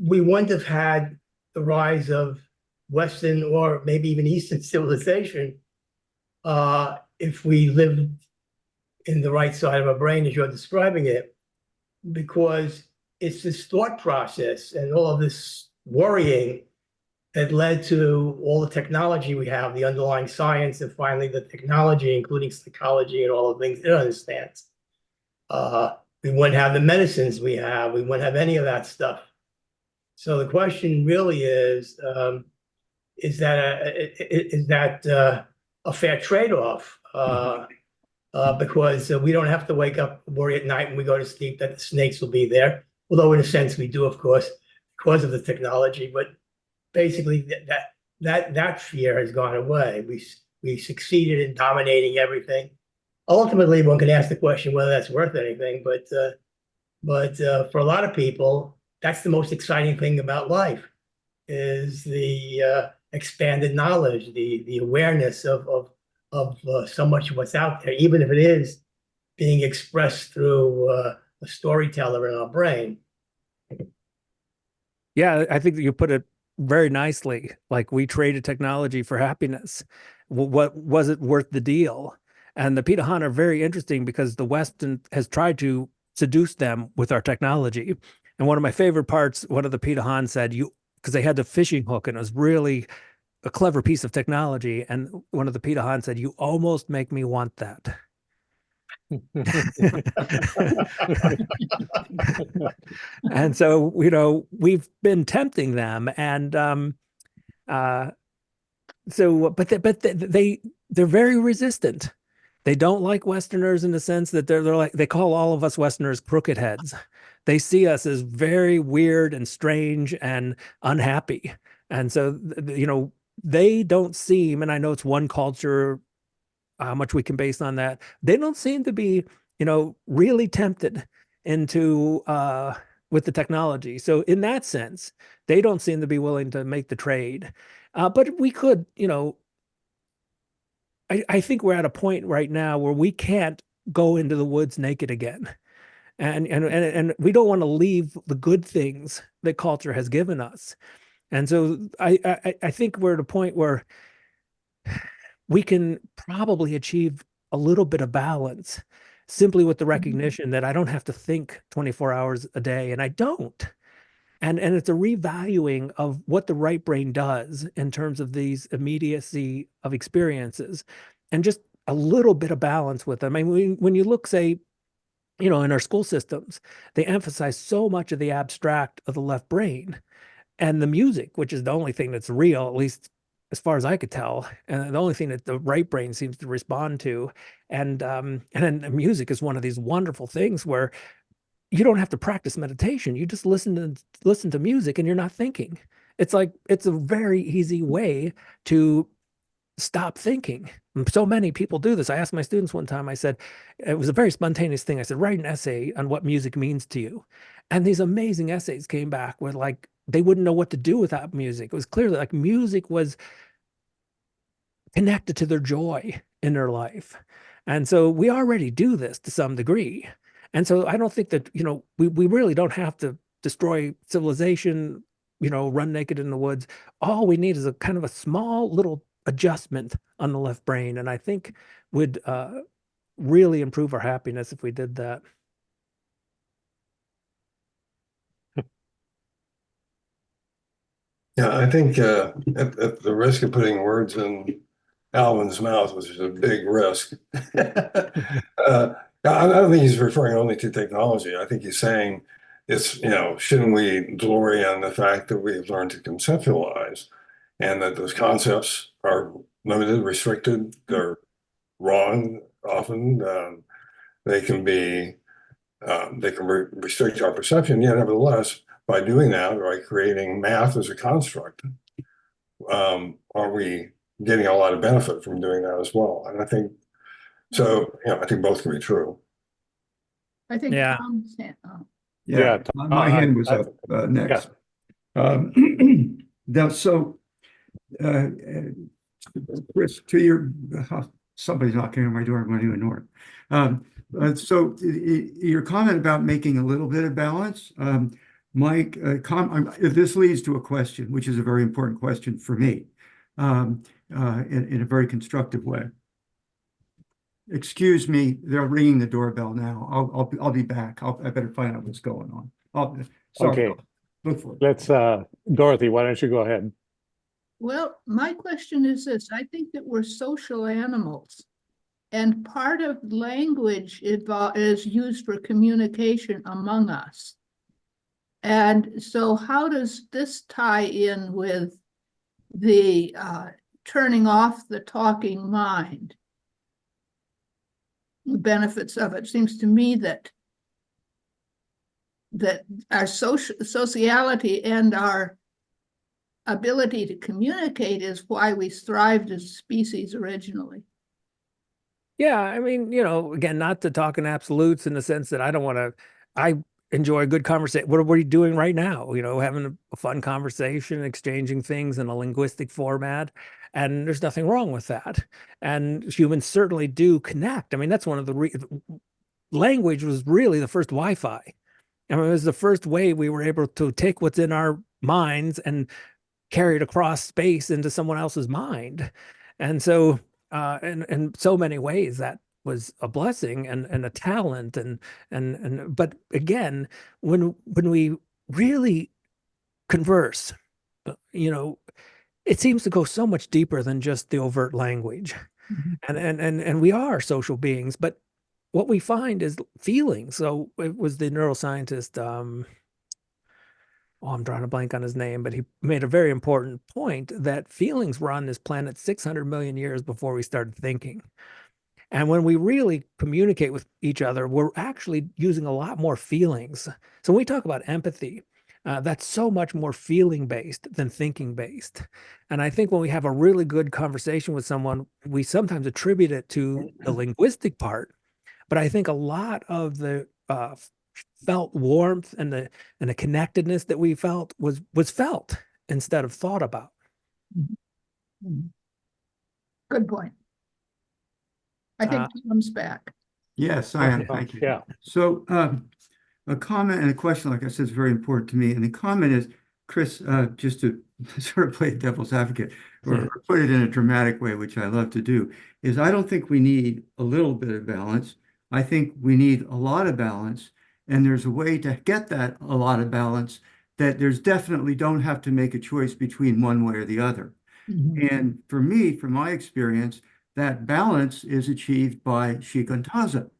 we wouldn't have had the rise of Western or maybe even Eastern civilization if we lived in the right side of our brain, as you're describing it, because it's this thought process and all of this worrying that led to all the technology we have, the underlying science, and finally the technology, including psychology and all the things it understands. We wouldn't have the medicines we have. We wouldn't have any of that stuff. So the question really is that a fair trade-off? Because we don't have to wake up and worry at night when we go to sleep that the snakes will be there. Although in a sense we do, of course, because of the technology. But basically that fear has gone away. We succeeded in dominating everything. Ultimately, one can ask the question whether that's worth anything. But for a lot of people, that's the most exciting thing about life, is the expanded knowledge, the awareness of so much of what's out there, even if it is being expressed through a storyteller in our brain. Yeah, I think that you put it very nicely. Like, we traded technology for happiness. What was it worth the deal? And the Pitahan are very interesting because the West has tried to seduce them with our technology. And one of my favorite parts, one of the Pitahan said, because they had the fishing hook, and it was really a clever piece of technology. And one of the Pitahan said, "You almost make me want that." And so, we've been tempting them, and they're very resistant. They don't like Westerners in the sense that they're like, they call all of us Westerners crooked heads. They see us as very weird and strange and unhappy. And so, they don't seem, and I know it's one culture, how much we can base on that. They don't seem to be, really tempted into with the technology. So in that sense, they don't seem to be willing to make the trade. But we could, I think we're at a point right now where we can't go into the woods naked again. And we don't want to leave the good things that culture has given us. And so I think we're at a point where we can probably achieve a little bit of balance simply with the recognition that I don't have to think 24 hours a day, and I don't. And it's a revaluing of what the right brain does in terms of these immediacy of experiences, and just a little bit of balance with them. I mean, when you look, say, in our school systems, they emphasize so much of the abstract of the left brain, and the music, which is the only thing that's real, at least as far as I could tell, and the only thing that the right brain seems to respond to. And then music is one of these wonderful things where you don't have to practice meditation. You just listen to music and you're not thinking. It's a very easy way to stop thinking. And so many people do this. I asked my students one time, I said, it was a very spontaneous thing. I said, write an essay on what music means to you. And these amazing essays came back with like, they wouldn't know what to do without music. It was clearly like music was connected to their joy in their life. And so we already do this to some degree. And so I don't think that, we really don't have to destroy civilization, run naked in the woods. All we need is a kind of a small little adjustment on the left brain. And I think would really improve our happiness if we did that. Yeah, I think at the risk of putting words in Alvin's mouth, which is a big risk, I don't think he's referring only to technology. I think he's saying shouldn't we glory in the fact that we've learned to conceptualize and that those concepts are limited, restricted, they're wrong often. They can restrict our perception, yet nevertheless, by doing that, by creating math as a construct, are we getting a lot of benefit from doing that as well? And I think so. I think both can be true. I think Yeah. Tom's hand. Yeah, My hand was up next. Now, so, Chris, to your somebody's knocking on my door. I'm going to ignore it. So, your comment about making a little bit of balance, Mike, this leads to a question, which is a very important question for me, in a very constructive way. Excuse me, they're ringing the doorbell now. I'll be back. I better find out what's going on. Sorry. Okay. Look for it. Let's, Dorothy, why don't you go ahead? Well, my question is this. I think that we're social animals. And part of language is used for communication among us. And so how does this tie in with the turning off the talking mind? The benefits of it. Seems to me that our sociality and our ability to communicate is why we thrived as a species originally. Yeah, I mean, again, not to talk in absolutes in the sense that I enjoy a good conversation. What are you doing right now? Having a fun conversation, exchanging things in a linguistic format. And there's nothing wrong with that. And humans certainly do connect. I mean, that's one of the language was really the first Wi-Fi. I mean, it was the first way we were able to take what's in our minds and carry it across space into someone else's mind. And so, in so many ways, that was a blessing and a talent. But again, when we really converse, it seems to go so much deeper than just the overt language. And we are social beings, but what we find is feelings. So it was the neuroscientist, I'm drawing a blank on his name, but he made a very important point that feelings were on this planet 600 million years before we started thinking. And when we really communicate with each other, we're actually using a lot more feelings. So when we talk about empathy, that's so much more feeling based than thinking based. And I think when we have a really good conversation with someone, we sometimes attribute it to the linguistic part. But I think a lot of the felt warmth and the connectedness that we felt was felt instead of thought about. Good point. I think he comes back. Yes, I am. Thank you. Yeah. So, a comment and a question, like I said, is very important to me. And the comment is, Chris, just to sort of play devil's advocate or put it in a dramatic way, which I love to do, is I don't think we need a little bit of balance. I think we need a lot of balance. And there's a way to get that a lot of balance that there's definitely don't have to make a choice between one way or the other. And for me, from my experience, that balance is achieved by shikantaza,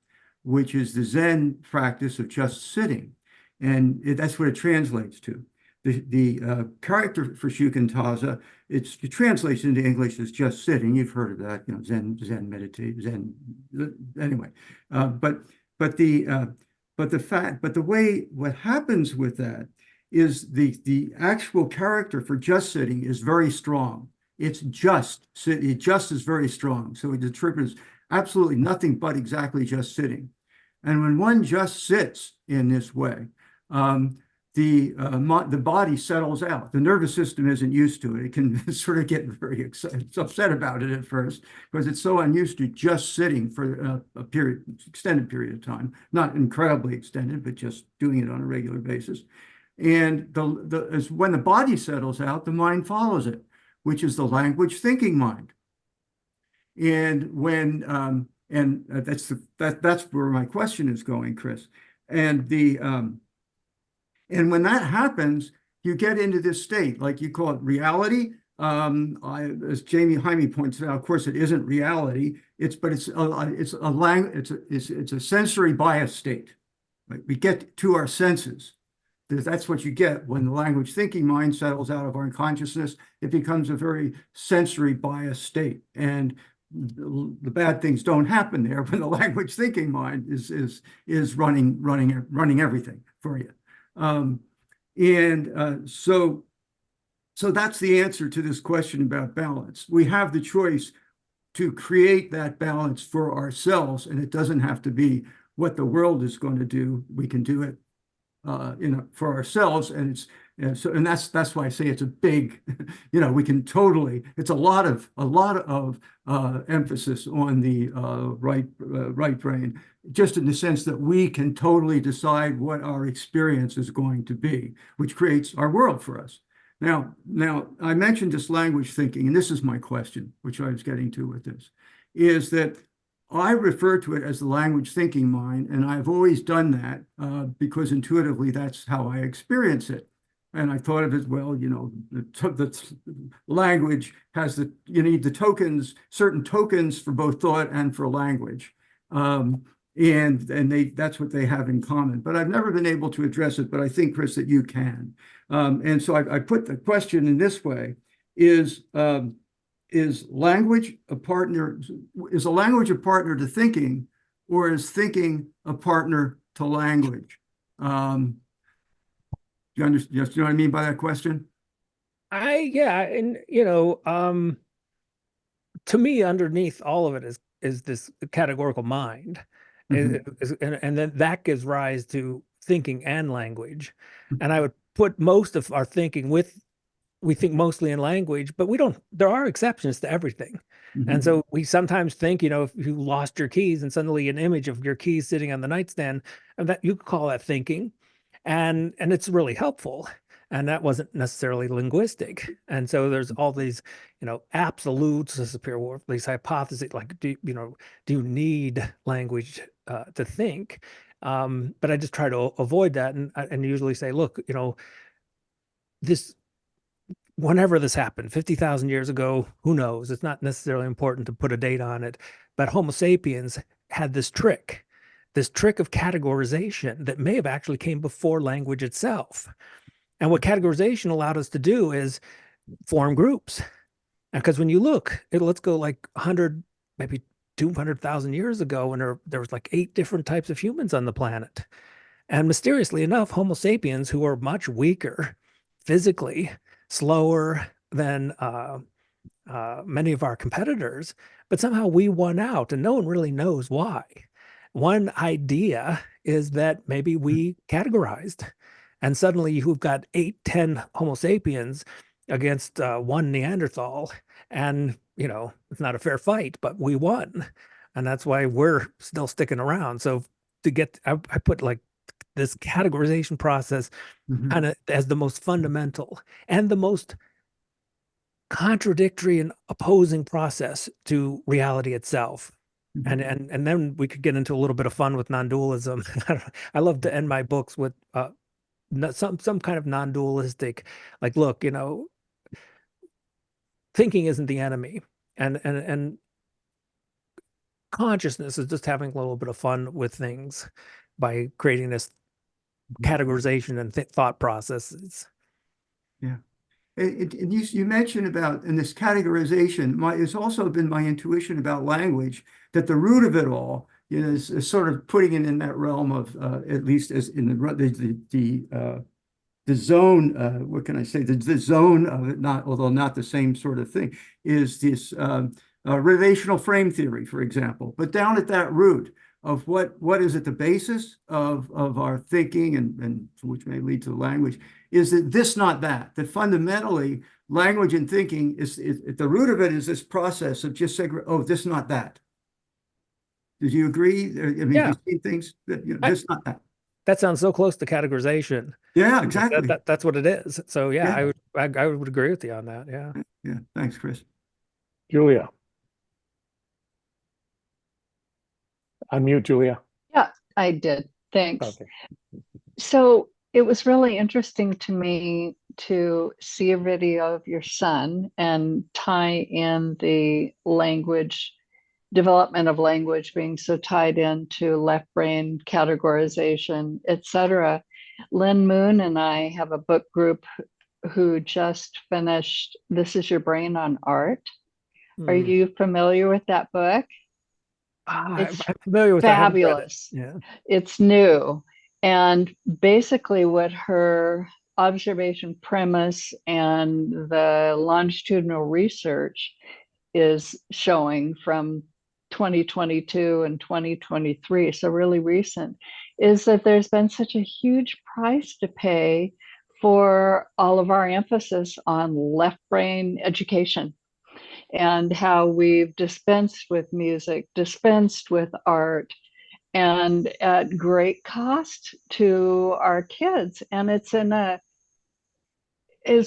which is the Zen practice of just sitting. And that's what it translates to. The character for shikantaza, it translates into English as just sitting. You've heard of that, Zen meditate, Zen. Anyway, but the way what happens with that is the actual character for just sitting is very strong. It's just, it just is very strong. So it interprets absolutely nothing but exactly just sitting. And when one just sits in this way, the body settles out. The nervous system isn't used to it. It can sort of get very upset about it at first because it's so unused to just sitting for a period, extended period of time, not incredibly extended, but just doing it on a regular basis. And when the body settles out, the mind follows it, which is the language thinking mind. And when that's where my question is going, Chris. And and when that happens, you get into this state, like you call it reality. As Jamie Jaime points out, of course, it isn't reality. It's a sensory bias state. Right? We get to our senses. That's what you get when the language thinking mind settles out of our consciousness. It becomes a very sensory bias state, and the bad things don't happen there when the language thinking mind is running everything for you. So that's the answer to this question about balance. We have the choice to create that balance for ourselves, and it doesn't have to be what the world is going to do. We can do it for ourselves, and that's why I say it's a big, we can totally. It's a lot of emphasis on the right brain, just in the sense that we can totally decide what our experience is going to be, which creates our world for us. Now I mentioned this language thinking, and this is my question, which I was getting to with this, is that I refer to it as the language thinking mind, and I've always done that because intuitively that's how I experience it. And I thought of it, well, the language has you need the tokens, certain tokens for both thought and for language. And that's what they have in common. But I've never been able to address it, but I think, Chris, that you can. And so I put the question in this way, is language a partner? Is a language a partner to thinking, or is thinking a partner to language? Do you understand? You know what I mean by that question? To me, underneath all of it is this categorical mind, and then that gives rise to thinking and language. And I would put most of our thinking we think mostly in language, but there are exceptions to everything. And so we sometimes think, if you lost your keys and suddenly an image of your keys sitting on the nightstand, and that you could call that thinking, and it's really helpful. And that wasn't necessarily linguistic. And so there's all these, absolutes, a superior, these hypotheses, like, do you need language to think? But I just try to avoid that and usually say, look, whenever this happened, 50,000 years ago, who knows? It's not necessarily important to put a date on it, but Homo sapiens had this trick of categorization that may have actually came before language itself. And what categorization allowed us to do is form groups. And because when you look, let's go like 100, maybe 200,000 years ago, and there was like 8 different types of humans on the planet. And mysteriously enough, Homo sapiens, who are much weaker physically, slower than many of our competitors, but somehow we won out, and no one really knows why. One idea is that maybe we categorized, and suddenly you've got 8, 10 Homo sapiens against 1 Neanderthal, and it's not a fair fight, but we won, and that's why we're still sticking around. So I put like this categorization process kind of as the most fundamental and the most contradictory and opposing process to reality itself. And then we could get into a little bit of fun with non-dualism. I love to end my books with some kind of non-dualistic, like, look, thinking isn't the enemy, and consciousness is just having a little bit of fun with things by creating this categorization and thought processes. Yeah. You mentioned about in this categorization, it's also been my intuition about language that the root of it all is sort of putting it in that realm of at least as in the zone, what can I say? The zone of it, although not the same sort of thing, is this relational frame theory, for example. But down at that root of what is at the basis of our thinking, and which may lead to language, is that this, not that. That fundamentally, language and thinking is at the root of it is this process of just saying, oh, this, not that. Did you agree? I mean, Yeah. you see things that, this, not that. That sounds so close to categorization. Yeah, exactly. That's what it is. So yeah, Yeah. I would agree with you on that. Yeah. Yeah. Thanks, Chris. Julia. Unmute, Julia. Yeah, I did. Thanks. Okay. So it was really interesting to me to see a video of your son and tie in the language, development of language being so tied into left brain categorization, etc. Lynn Moon and I have a book group who just finished This Is Your Brain on Art. Are you familiar with that book? I'm It's familiar with it. I haven't read it. fabulous. Yeah. It's new. And basically, what her observation premise and the longitudinal research is showing from 2022 and 2023, so really recent, is that there's been such a huge price to pay for all of our emphasis on left brain education and how we've dispensed with music, dispensed with art, and at great cost to our kids. And it's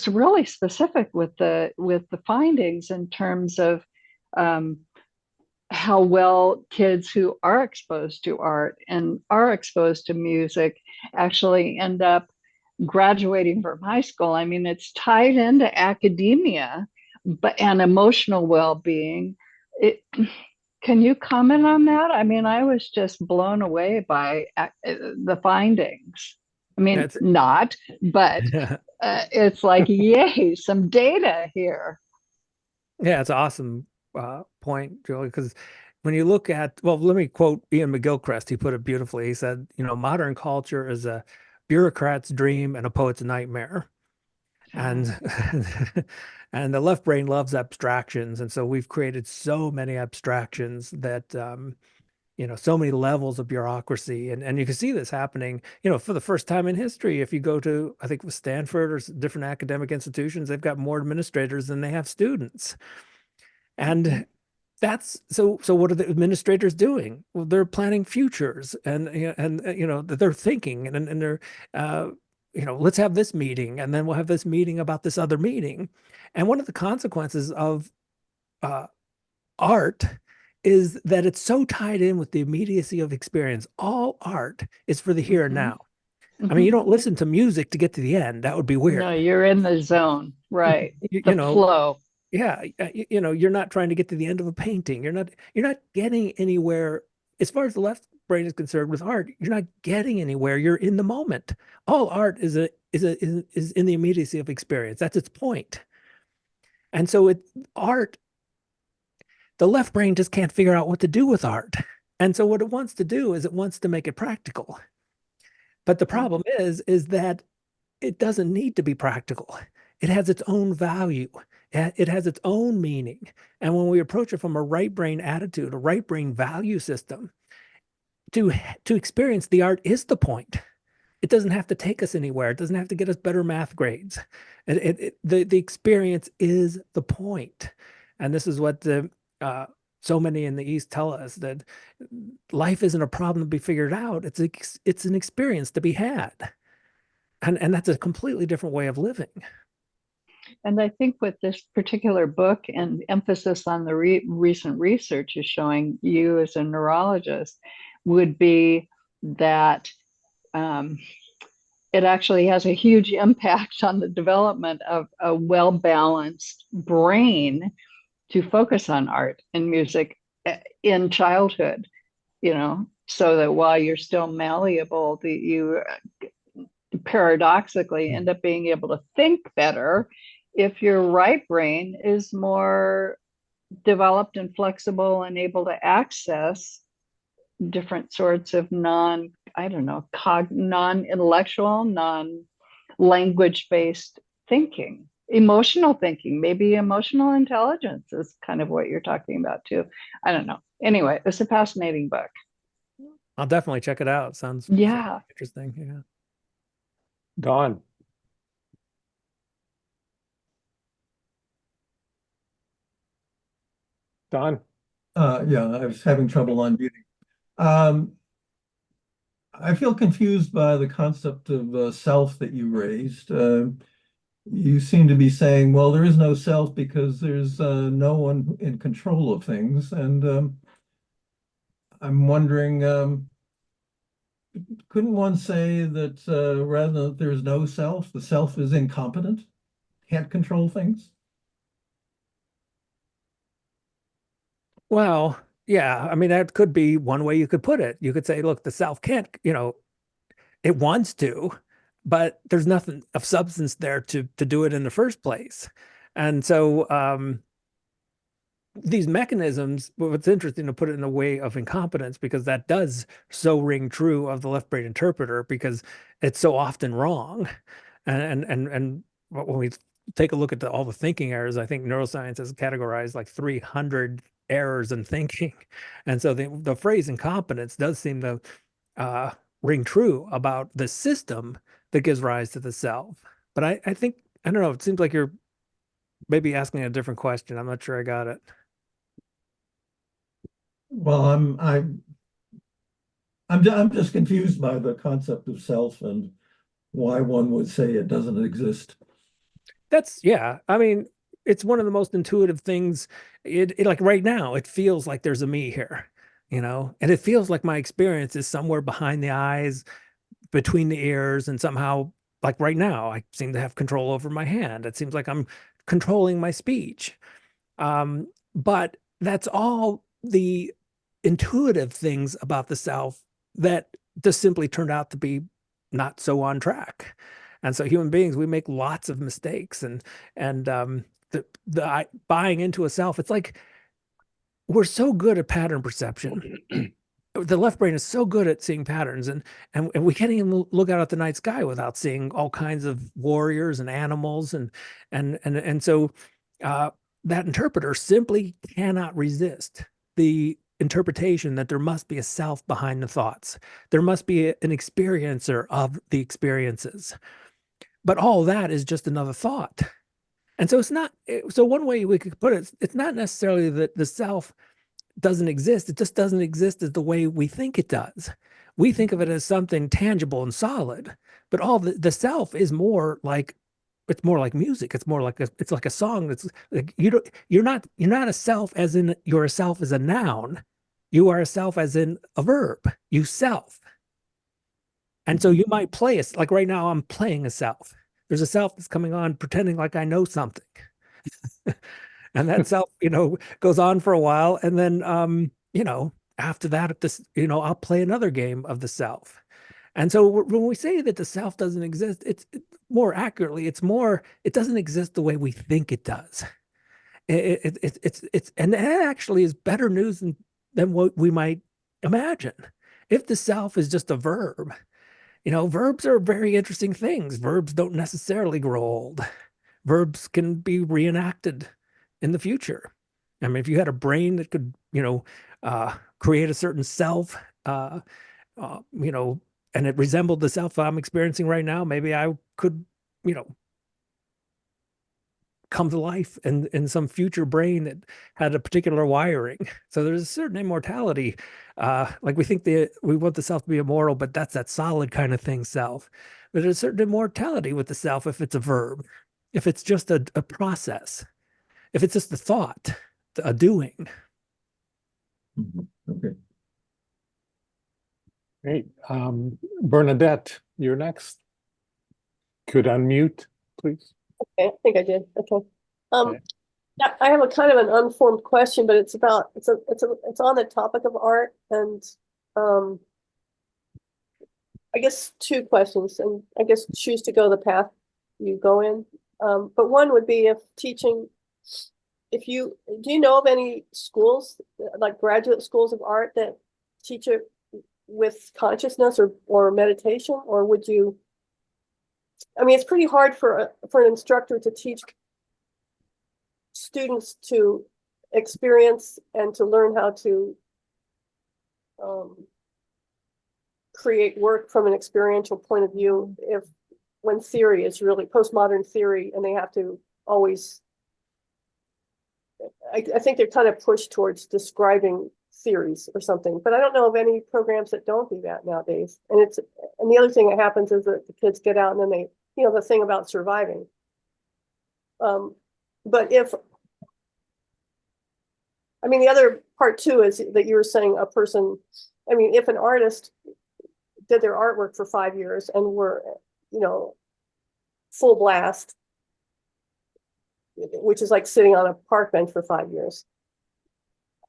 really specific with the findings in terms of how well kids who are exposed to art and are exposed to music actually end up graduating from high school. I mean, it's tied into academia, and emotional well-being. Can you comment on that? I mean, I was just blown away by the findings. I mean, but it's like, yay, some data here. Yeah, it's an awesome point, Julie, because when you look at, well, let me quote Ian McGilchrist. He put it beautifully. He said, modern culture is a bureaucrat's dream and a poet's nightmare. And and the left brain loves abstractions. And so we've created so many abstractions that, so many levels of bureaucracy. And you can see this happening, for the first time in history. If you go to, I think, with Stanford or different academic institutions, they've got more administrators than they have students. And that's so what are the administrators doing? Well, they're planning futures and they're thinking and they're let's have this meeting and then we'll have this meeting about this other meeting. And one of the consequences of art is that it's so tied in with the immediacy of experience. All art is for the here and now. I mean, you don't listen to music to get to the end. That would be weird. No, you're in the zone, right? The flow. Yeah, you're not trying to get to the end of a painting. You're not getting anywhere as far as the left brain is concerned with art. You're not getting anywhere. You're in the moment. All art is in the immediacy of experience. That's its point. And so art, the left brain just can't figure out what to do with art. And so what it wants to do is it wants to make it practical. But the problem is that it doesn't need to be practical. It has its own value. It has its own meaning. And when we approach it from a right brain attitude, a right brain value system, to experience the art is the point. It doesn't have to take us anywhere. It doesn't have to get us better math grades. The experience is the point. And this is what so many in the East tell us, that life isn't a problem to be figured out. It's an experience to be had. And that's a completely different way of living. And I think with this particular book and emphasis on the recent research is showing, you as a neurologist, would be that it actually has a huge impact on the development of a well-balanced brain to focus on art and music in childhood, so that while you're still malleable, you paradoxically end up being able to think better if your right brain is more developed and flexible and able to access different sorts of non-intellectual, language-based thinking, emotional thinking, maybe emotional intelligence is kind of what you're talking about too. I don't know. Anyway, it's a fascinating book. I'll definitely check it out. Sounds Yeah. interesting. Yeah. Dawn. Don. Yeah, I was having trouble unmuting. I feel confused by the concept of self that you raised. You seem to be saying, well, there is no self because there's no one in control of things. And I'm wondering, couldn't one say that rather than there's no self, the self is incompetent, can't control things? Well, yeah, I mean, that could be one way you could put it. You could say, look, the self can't, it wants to, but there's nothing of substance there to do it in the first place. And so these mechanisms, well, it's interesting to put it in the way of incompetence because that does so ring true of the left brain interpreter because it's so often wrong. And when we take a look at all the thinking errors, I think neuroscience has categorized like 300 errors in thinking. And so the phrase incompetence does seem to ring true about the system that gives rise to the self. But I think, I don't know, it seems like you're maybe asking a different question. I'm not sure I got it. Well, I'm just confused by the concept of self and why one would say it doesn't exist. Yeah. I mean, it's one of the most intuitive things. It like right now, it feels like there's a me here, and it feels like my experience is somewhere behind the eyes, between the ears, and somehow, like right now, I seem to have control over my hand. It seems like I'm controlling my speech. But that's all the intuitive things about the self that just simply turned out to be not so on track. And so human beings, we make lots of mistakes, and the buying into a self, it's like we're so good at pattern perception. The left brain is so good at seeing patterns, and we can't even look out at the night sky without seeing all kinds of warriors and animals, and so that interpreter simply cannot resist the interpretation that there must be a self behind the thoughts. There must be an experiencer of the experiences. But all that is just another thought. And so it's not, so one way we could put it, it's not necessarily that the self doesn't exist. It just doesn't exist as the way we think it does. We think of it as something tangible and solid, but all the self is more like, it's more like music. It's more like it's like a song. That's like you're not a self as in you're a self as a noun. You are a self as in a verb. You self. And so you might play it like right now I'm playing a self. There's a self that's coming on pretending like I know something. And that self, goes on for a while. And then, after that, I'll play another game of the self. And so when we say that the self doesn't exist, it's more accurately, it doesn't exist the way we think it does. And that actually is better news than what we might imagine. If the self is just a verb, verbs are very interesting things. Verbs don't necessarily grow old. Verbs can be reenacted in the future. I mean, if you had a brain that could, create a certain self, and it resembled the self I'm experiencing right now, maybe I could, come to life in some future brain that had a particular wiring. So there's a certain immortality. Like we want the self to be immortal, but that's that solid kind of thing, self. But there's a certain immortality with the self if it's a verb, if it's just a process, if it's just a thought, a doing. Okay. Great. Bernadette, you're next. Could unmute, please. Okay, I think I did. Okay. Okay. Yeah, I have a kind of an unformed question, but it's on the topic of art, and I guess two questions, and I guess choose to go the path you go in. But one would be do you know of any schools, like graduate schools of art, that teach it with consciousness or meditation, or would you I mean, it's pretty hard for an instructor to teach students to experience and to learn how to create work from an experiential point of view when theory is really postmodern theory, and they have to always, I think they're kind of pushed towards describing theories or something, but I don't know of any programs that don't do that nowadays. And the other thing that happens is that the kids get out and then they, the thing about surviving. But the other part too is that you were saying if an artist did their artwork for 5 years and were, full blast, which is like sitting on a park bench for 5 years,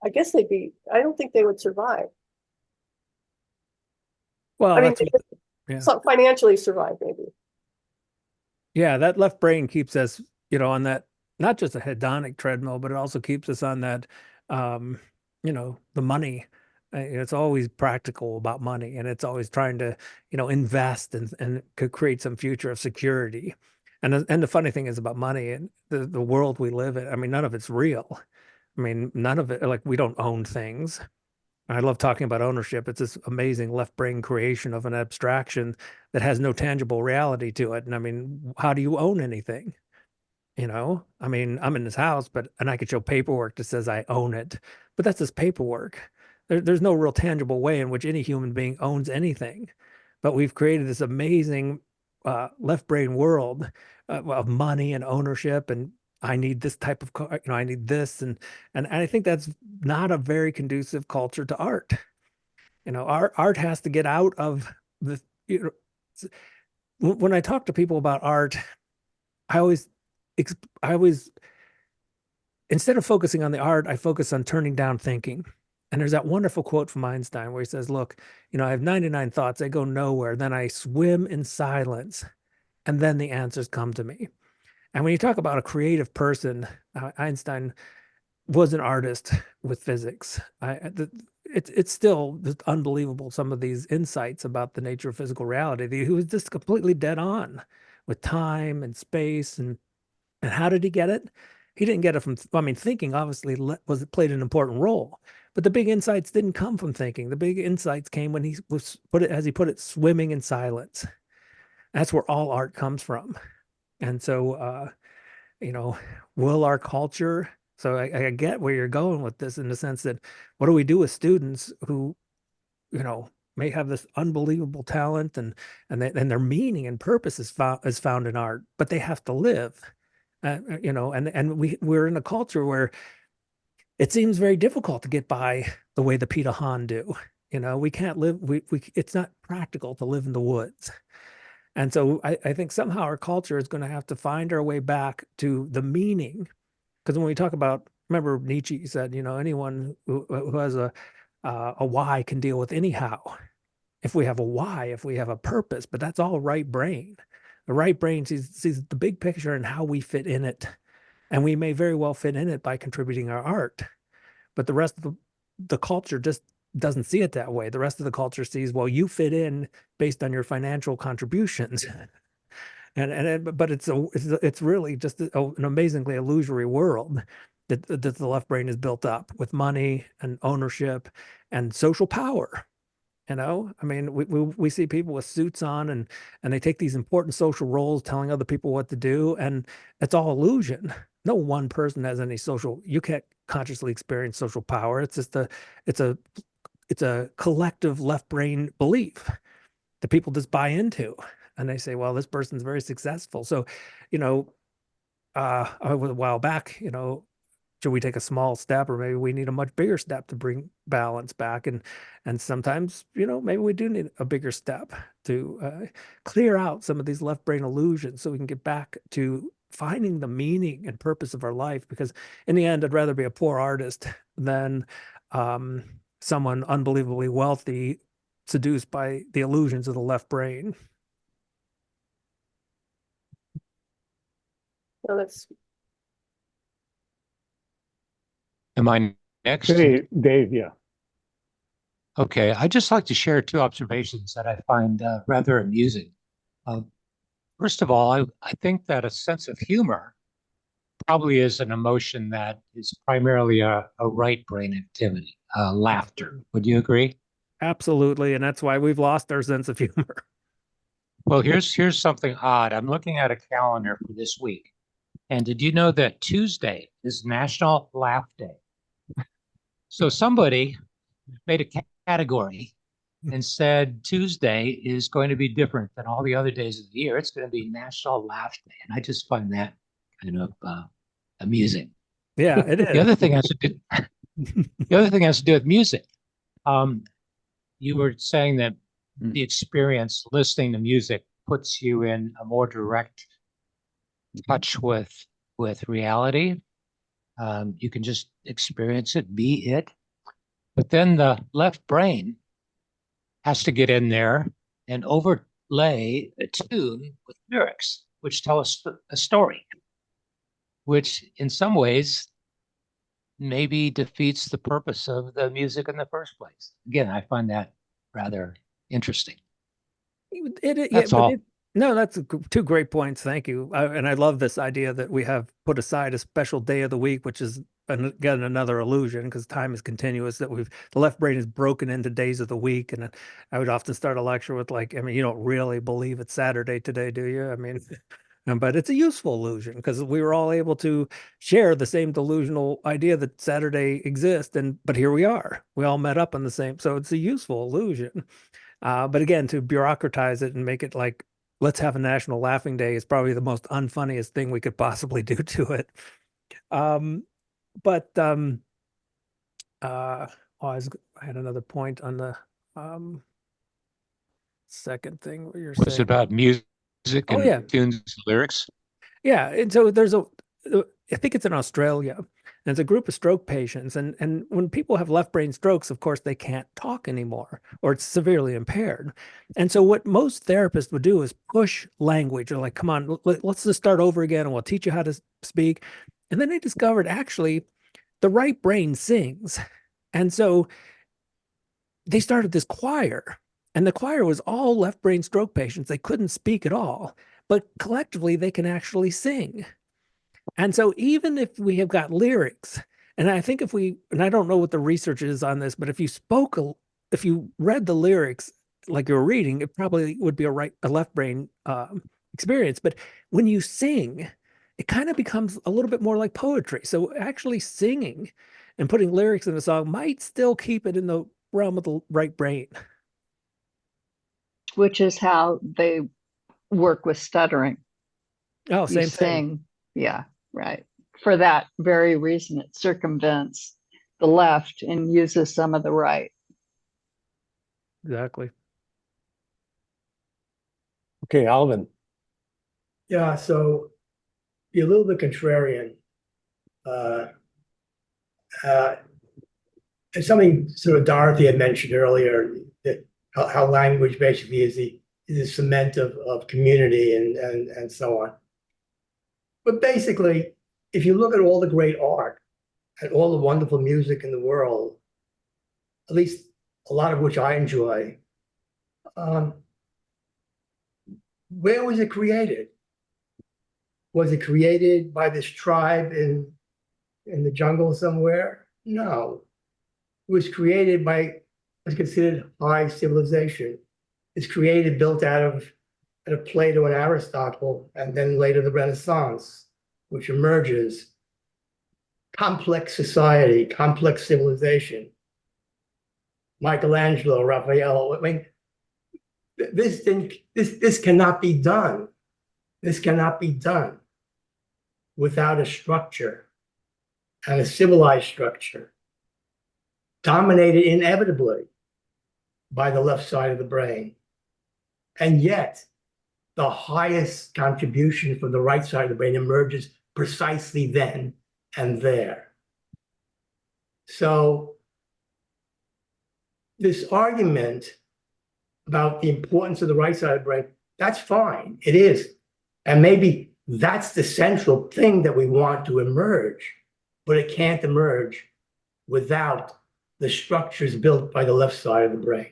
I guess I don't think they would survive. Well, Financially survive, maybe. Yeah, that left brain keeps us, on that, not just a hedonic treadmill, but it also keeps us on that, the money. It's always practical about money, and it's always trying to, invest and could create some future of security. And the funny thing is about money and the world we live in, none of it's real. None of it, like, we don't own things. I love talking about ownership. It's this amazing left brain creation of an abstraction that has no tangible reality to it. And how do you own anything? I'm in this house, and I could show paperwork that says I own it, but that's just paperwork. There's no real tangible way in which any human being owns anything. But we've created this amazing left brain world of money and ownership, and I need this type of car, I need this, and I think that's not a very conducive culture to art. Art has to get out of the. When I talk to people about art, I always, instead of focusing on the art, I focus on turning down thinking. And there's that wonderful quote from Einstein where he says, "Look, I have 99 thoughts, they go nowhere. Then I swim in silence, and then the answers come to me." And when you talk about a creative person, Einstein was an artist with physics. It's still just unbelievable, some of these insights about the nature of physical reality. He was just completely dead on with time and space. And how did he get it? He didn't get it from, thinking obviously played an important role, but the big insights didn't come from thinking. The big insights came when he was as he put it, swimming in silence. That's where all art comes from. And so, will our culture, so I get where you're going with this, in the sense that what do we do with students who, may have this unbelievable talent and their meaning and purpose is found in art, but they have to live, and we're in a culture where it seems very difficult to get by the way the Peter Han do. We can't live, it's not practical to live in the woods. And so I think somehow our culture is going to have to find our way back to the meaning. Because when we talk about, remember Nietzsche said, anyone who has a why can deal with any how. If we have a why, if we have a purpose, but that's all right brain. The right brain sees the big picture and how we fit in it. And we may very well fit in it by contributing our art. But the rest of the culture just doesn't see it that way. The rest of the culture sees, well, you fit in based on your financial contributions. But it's really just an amazingly illusory world that the left brain is built up with money and ownership and social power. We see people with suits on and they take these important social roles, telling other people what to do, and it's all illusion. No one person has any you can't consciously experience social power. It's just it's a collective left brain belief that people just buy into. And they say, well, this person's very successful. So, a while back, should we take a small step, or maybe we need a much bigger step to bring balance back? And sometimes, maybe we do need a bigger step to clear out some of these left brain illusions so we can get back to finding the meaning and purpose of our life. Because in the end, I'd rather be a poor artist than someone unbelievably wealthy, seduced by the illusions of the left brain. No, that's. Am I next? Hey, Dave, yeah. Okay, I'd just like to share two observations that I find rather amusing. First of all, I think that a sense of humor probably is an emotion that is primarily a right brain activity, laughter. Would you agree? Absolutely. And that's why we've lost our sense of humor. Well, here's something odd. I'm looking at a calendar for this week. And did you know that Tuesday is National Laugh Day? So somebody made a category and said Tuesday is going to be different than all the other days of the year. It's going to be National Laugh Day. And I just find that kind of amusing. Yeah, it The is. other thing has to do, the other thing has to do with music. You were saying that the experience listening to music puts you in a more direct touch with reality. You can just experience it, be it. But then the left brain has to get in there and overlay a tune with lyrics, which tell us a story, which in some ways maybe defeats the purpose of the music in the first place. Again, I find that rather interesting. That's all. No, that's two great points. Thank you. And I love this idea that we have put aside a special day of the week, which is again another illusion because time is continuous. That the left brain is broken into days of the week, and I would often start a lecture with like, I mean, you don't really believe it's Saturday today, do you? I mean, but it's a useful illusion because we were all able to share the same delusional idea that Saturday exists, but here we are. We all met up on the same, so it's a useful illusion. But again, to bureaucratize it and make it like, let's have a National Laughing Day is probably the most unfunniest thing we could possibly do to it. I had another point on the second thing what you're saying. Was it about music and yeah. tunes and lyrics? Yeah, and so I think it's in Australia, and it's a group of stroke patients, and when people have left brain strokes, of course, they can't talk anymore, or it's severely impaired. And so what most therapists would do is push language, or like, come on, let's just start over again, and we'll teach you how to speak. And then they discovered actually the right brain sings. And so they started this choir, and the choir was all left brain stroke patients. They couldn't speak at all, but collectively they can actually sing. And so even if we have got lyrics, and I think and I don't know what the research is on this, but if you read the lyrics like you're reading, it probably would be a left brain experience. But when you sing, it kind of becomes a little bit more like poetry. So actually singing and putting lyrics in a song might still keep it in the realm of the right brain. Which is how they work with stuttering. Oh, same thing. Yeah, right. For that very reason, it circumvents the left and uses some of the right. Exactly. Okay, Alvin. Yeah, so be a little bit contrarian. And something sort of Dorothy had mentioned earlier, that how language basically is the cement of community and so on. But basically, if you look at all the great art and all the wonderful music in the world, at least a lot of which I enjoy, where was it created? Was it created by this tribe in the jungle somewhere? No. It was created by what's considered high civilization. It's created, built out of Plato and Aristotle, and then later the Renaissance, which emerges. Complex society, complex civilization. Michelangelo, Raphael. I mean, this cannot be done. This cannot be done without a structure, and a civilized structure, dominated inevitably by the left side of the brain. And yet, the highest contribution from the right side of the brain emerges precisely then and there. So this argument about the importance of the right side of the brain, that's fine, it is. And maybe that's the central thing that we want to emerge, but it can't emerge without the structures built by the left side of the brain.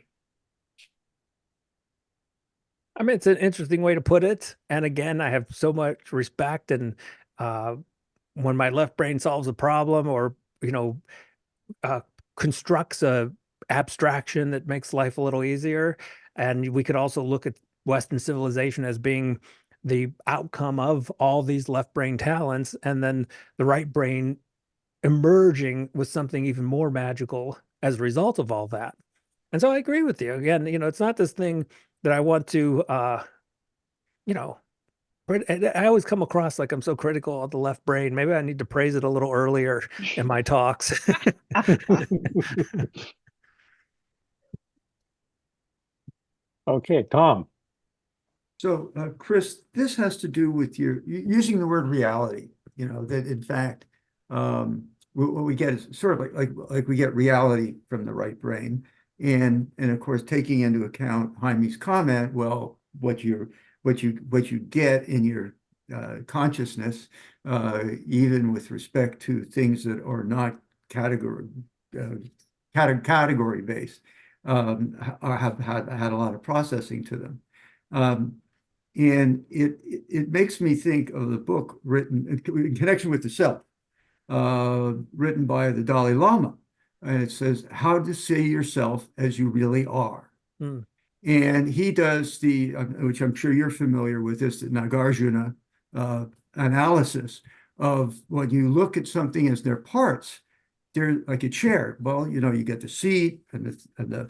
I mean, it's an interesting way to put it. And again, I have so much respect. And when my left brain solves a problem or, uh, constructs a abstraction that makes life a little easier. And we could also look at Western civilization as being the outcome of all these left brain talents, and then the right brain emerging with something even more magical as a result of all that. And so I agree with you. Again, it's not this thing that I want to, I always come across like I'm so critical of the left brain. Maybe I need to praise it a little earlier in my talks. Okay, Tom. So, Chris, this has to do with your using the word reality. That in fact, what we get is sort of like we get reality from the right brain, and of course taking into account Jaime's comment. Well, what you get in your consciously, even with respect to things that are not category based, have had a lot of processing to them. And it makes me think of the book written in connection with the self, written by the Dalai Lama. And it says, how to see yourself as you really are. Hmm. And he does which I'm sure you're familiar with, this the Nagarjuna analysis of when you look at something as their parts, they're like a chair. Well, you get the seat and the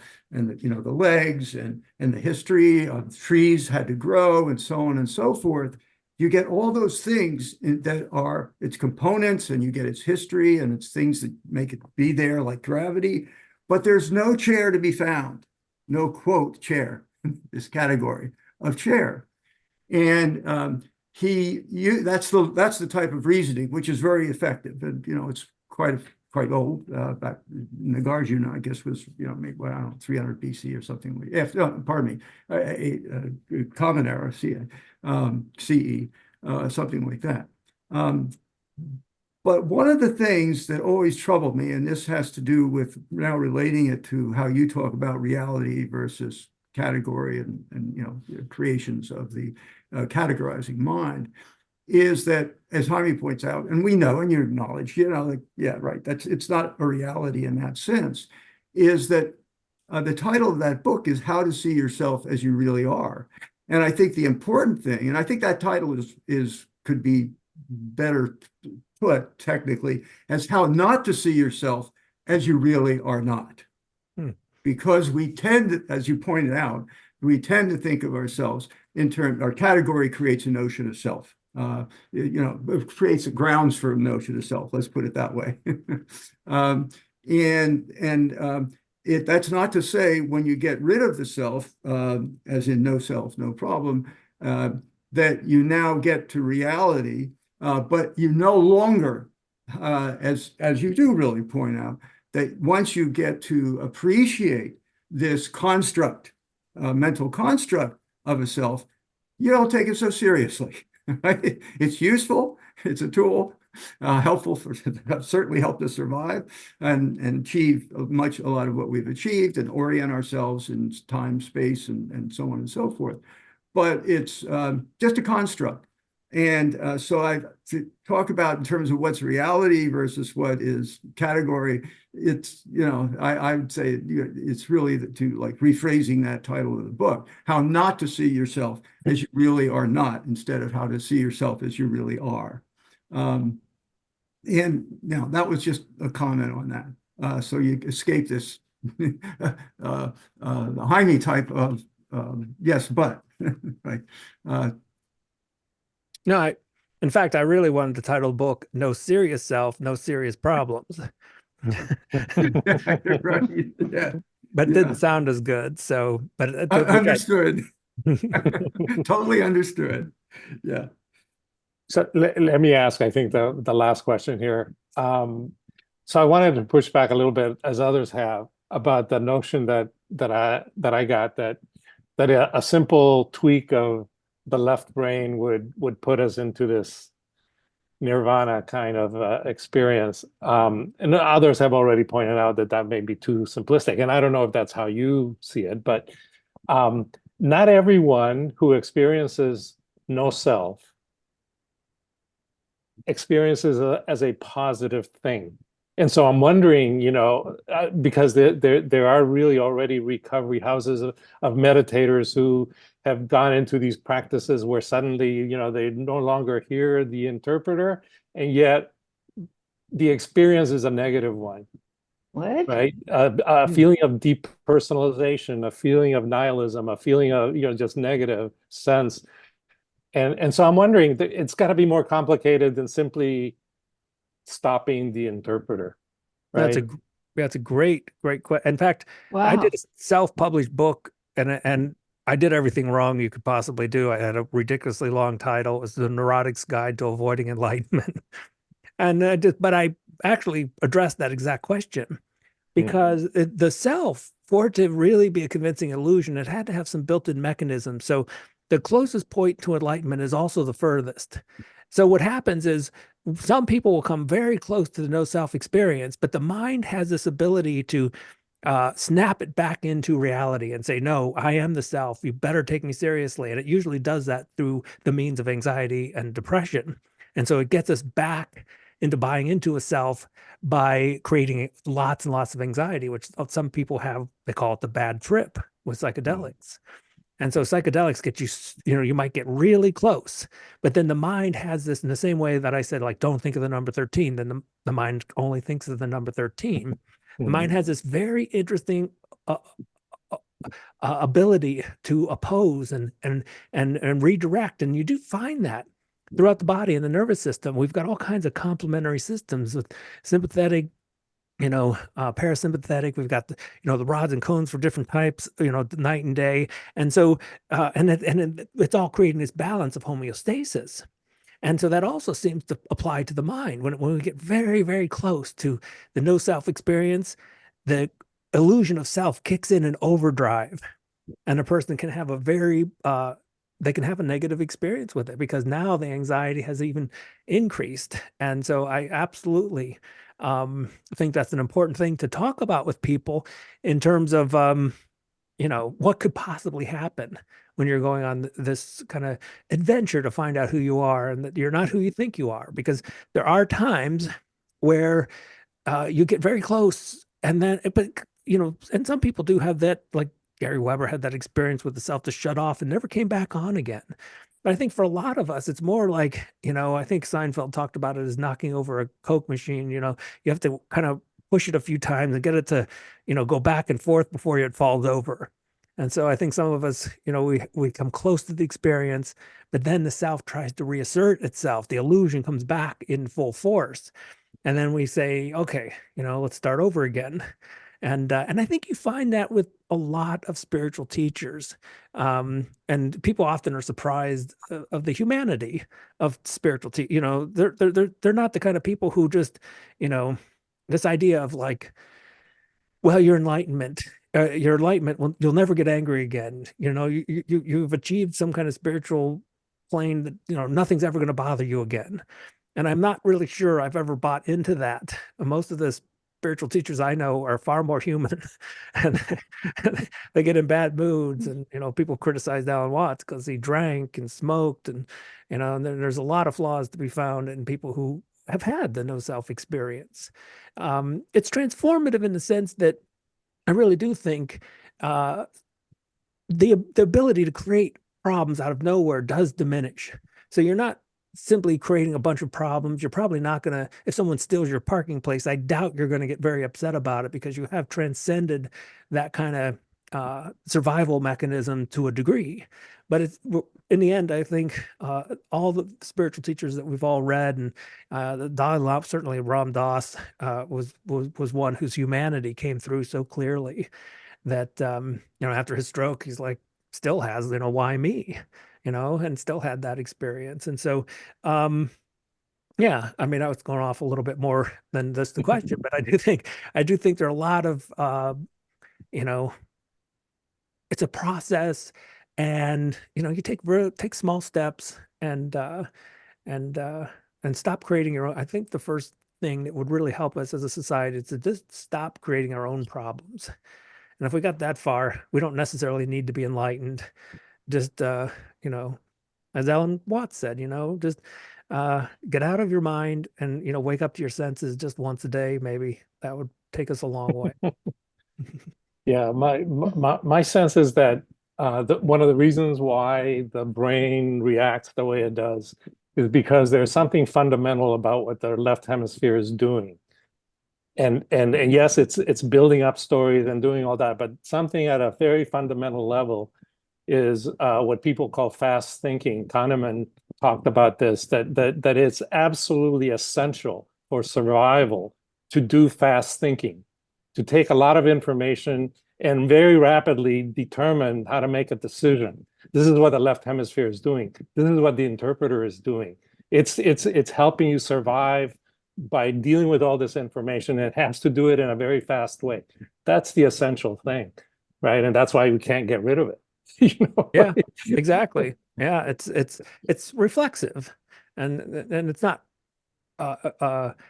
legs and the history of trees had to grow and so on and so forth. You get all those things that are its components, and you get its history and its things that make it be there, like gravity. But there's no chair to be found, no quote chair, this category of chair. And that's the type of reasoning which is very effective, and it's quite old. Back Nagarjuna, I guess, was maybe, I don't know, 300 BC or something. Pardon me, Common Era, CE, something like that. But one of the things that always troubled me, and this has to do with now relating it to how you talk about reality versus category and creations of the categorizing mind, is that, as Jaime points out, and we know and you acknowledge, yeah, right, it's not a reality in that sense, is that the title of that book is How to See Yourself as You Really Are. And I think the important thing, and I think that title could be better put technically, as how not to see yourself as you really are not. Because we tend, as you pointed out, we tend to think of ourselves in terms, our category creates a notion of self. It creates a grounds for a notion of self. Let's put it that way. That's not to say when you get rid of the self, as in no self, no problem, that you now get to reality, but you no longer, as you do really point out, that once you get to appreciate this construct, mental construct of a self, you don't take it so seriously. Right? It's useful. It's a tool, helpful certainly helped us survive and achieve a lot of what we've achieved and orient ourselves in time, space, and so on and so forth. But it's just a construct. And so to talk about in terms of what's reality versus what is category, it's, I would say it's really to like rephrasing that title of the book, how not to see yourself as you really are not, instead of how to see yourself as you really are. And now that was just a comment on that. So you escape this the Jaime type of yes, but right. No, in fact, I really wanted to title the book "No Serious Self, No Serious Problems," Right. Yeah. but it didn't sound as good. So, but understood. Totally understood. Yeah. So let me ask, I think the last question here. So I wanted to push back a little bit, as others have, about the notion that I got that a simple tweak of the left brain would put us into this nirvana kind of experience. And others have already pointed out that may be too simplistic. And I don't know if that's how you see it, but not everyone who experiences no self experiences as a positive thing. And so I'm wondering, because there are really already recovery houses of meditators who have gone into these practices where suddenly, they no longer hear the interpreter, and yet the experience is a negative one. What? Right? A feeling of depersonalization, a feeling of nihilism, a feeling of, just negative sense. And so I'm wondering, it's got to be more complicated than simply stopping the interpreter, right? That's a great question. In fact, I Wow. did a self-published book, and I did everything wrong you could possibly do. I had a ridiculously long title. It was The Neurotic's Guide to Avoiding Enlightenment. And but I actually addressed that exact question, because the self, for it to really be a convincing illusion, it had to have some built-in mechanism. So the closest point to enlightenment is also the furthest. So what happens is some people will come very close to the no self experience, but the mind has this ability to snap it back into reality and say, no, I am the self. You better take me seriously. And it usually does that through the means of anxiety and depression. And so it gets us back into buying into a self by creating lots and lots of anxiety, which some people have. They call it the bad trip with psychedelics. And so psychedelics get you, you might get really close, but then the mind has this, in the same way that I said, like, don't think of the number 13, then the mind only thinks of the number 13. The mind has this very interesting ability to oppose and redirect. And you do find that throughout the body and the nervous system. We've got all kinds of complementary systems with sympathetic, parasympathetic. We've got the rods and cones for different types, night and day. And so, it's all creating this balance of homeostasis. And so that also seems to apply to the mind. When we get very, very close to the no self experience, the illusion of self kicks in overdrive, and a person can have they can have a negative experience with it, because now the anxiety has even increased. And so I absolutely think that's an important thing to talk about with people in terms of, what could possibly happen when you're going on this kind of adventure to find out who you are, and that you're not who you think you are. Because there are times where you get very close, and then, but, and some people do have that, like Gary Weber had that experience with the self to shut off and never came back on again. But I think for a lot of us, it's more like, I think Seinfeld talked about it as knocking over a Coke machine. You have to kind of push it a few times and get it to, go back and forth before it falls over. And so I think some of us, we come close to the experience, but then the self tries to reassert itself. The illusion comes back in full force. And then we say, okay, let's start over again. And I think you find that with a lot of spiritual teachers, and people often are surprised of the humanity of spiritual teachers. They're not the kind of people who just, this idea of like, well, your enlightenment, you'll never get angry again. You've achieved some kind of spiritual plane that nothing's ever going to bother you again. And I'm not really sure I've ever bought into that. Most of the spiritual teachers I know are far more human, and they get in bad moods. And, people criticize Alan Watts because he drank and smoked, and, and there's a lot of flaws to be found in people who have had the no self experience. It's transformative in the sense that I really do think the ability to create problems out of nowhere does diminish. So you're not simply creating a bunch of problems. You're probably not going to, if someone steals your parking place, I doubt you're going to get very upset about it, because you have transcended that kind of survival mechanism to a degree. But it's, in the end, I think all the spiritual teachers that we've all read, and the Dalai Lama, certainly Ram Dass, was one whose humanity came through so clearly that, after his stroke, he's like, still has, why me? And still had that experience. And so, yeah, I mean, I was going off a little bit more than just the question, but I do think there are a lot of, it's a process, and, you take small steps, and stop creating your own. I think the first thing that would really help us as a society is to just stop creating our own problems. And if we got that far, we don't necessarily need to be enlightened. Just, you know, as Alan Watts said, you know, just get out of your mind and, you know, wake up to your senses just once a day. Maybe that would take us a long way. Yeah, my sense is that one of the reasons why the brain reacts the way it does is because there's something fundamental about what the left hemisphere is doing. And yes, it's building up stories and doing all that, but something at a very fundamental level is what people call fast thinking. Kahneman talked about this, that it's absolutely essential for survival to do fast thinking, to take a lot of information and very rapidly determine how to make a decision. This is what the left hemisphere is doing. This is what the interpreter is doing. It's helping you survive by dealing with all this information. It has to do it in a very fast way. That's the essential thing, right? And that's why we can't get rid of it. You know? Yeah, exactly. Yeah, it's reflexive, and it's not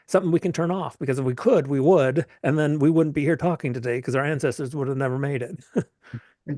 something we can turn off, because if we could, we would, and then we wouldn't be here talking today because our ancestors would have never made it.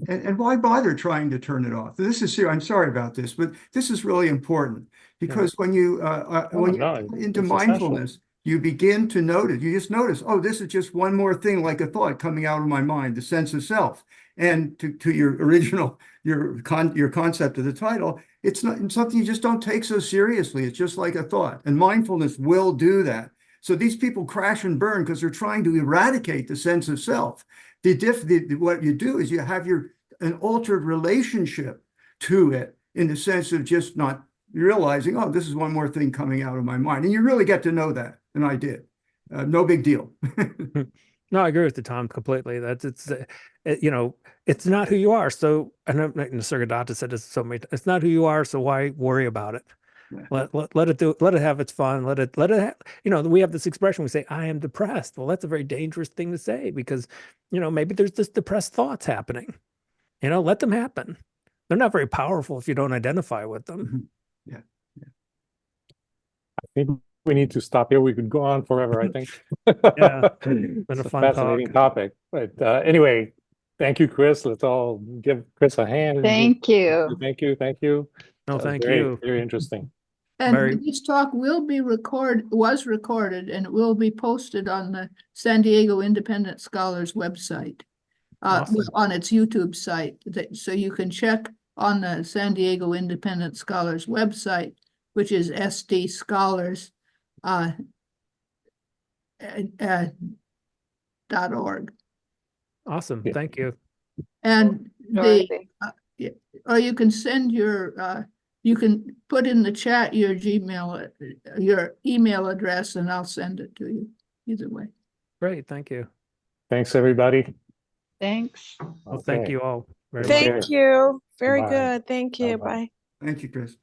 And why bother trying to turn it off? This is I'm sorry about this, but this is really important, because when you get into mindfulness, you begin to notice, you just notice, oh, this is just one more thing, like a thought coming out of my mind, the sense of self. And to your original, your concept of the title, it's something you just don't take so seriously. It's just like a thought, and mindfulness will do that. So these people crash and burn because they're trying to eradicate the sense of self. What you do is you have an altered relationship to it, in the sense of just not realizing, oh, this is one more thing coming out of my mind. And you really get to know that. And I did. No big deal. No, I agree with you, Tom, completely. You know, it's not who you are. So, and Nisargadatta said this so many times, it's not who you are, so why worry about it? Yeah. Let it have its fun. You know, we have this expression, we say, I am depressed. Well, that's a very dangerous thing to say, because, you know, maybe there's just depressed thoughts happening. You know, let them happen. They're not very powerful if you don't identify with them. Yeah. I think we need to stop here. We could go on forever, I think. Yeah, been It's a a fun fascinating talk. topic. But anyway, thank you, Chris. Let's all give Chris a hand. Thank you. Thank you. Thank you. No, That was thank very, you. very interesting. And this talk will be was recorded, and it will be posted on the San Diego Independent Scholars website, Awesome. on its YouTube site. So you can check on the San Diego Independent Scholars website, which is SDScholars .org. Awesome. Yeah. Thank you. And Dorothy. or you can send you can put in the chat your your email address, and I'll send it to you either way. Great. Thank you. Thanks, everybody. Thanks. Well, thank Okay. you all very Take much. care. Thank you. Very Bye. good. Thank you. Bye-bye. Bye. Thank you, Chris.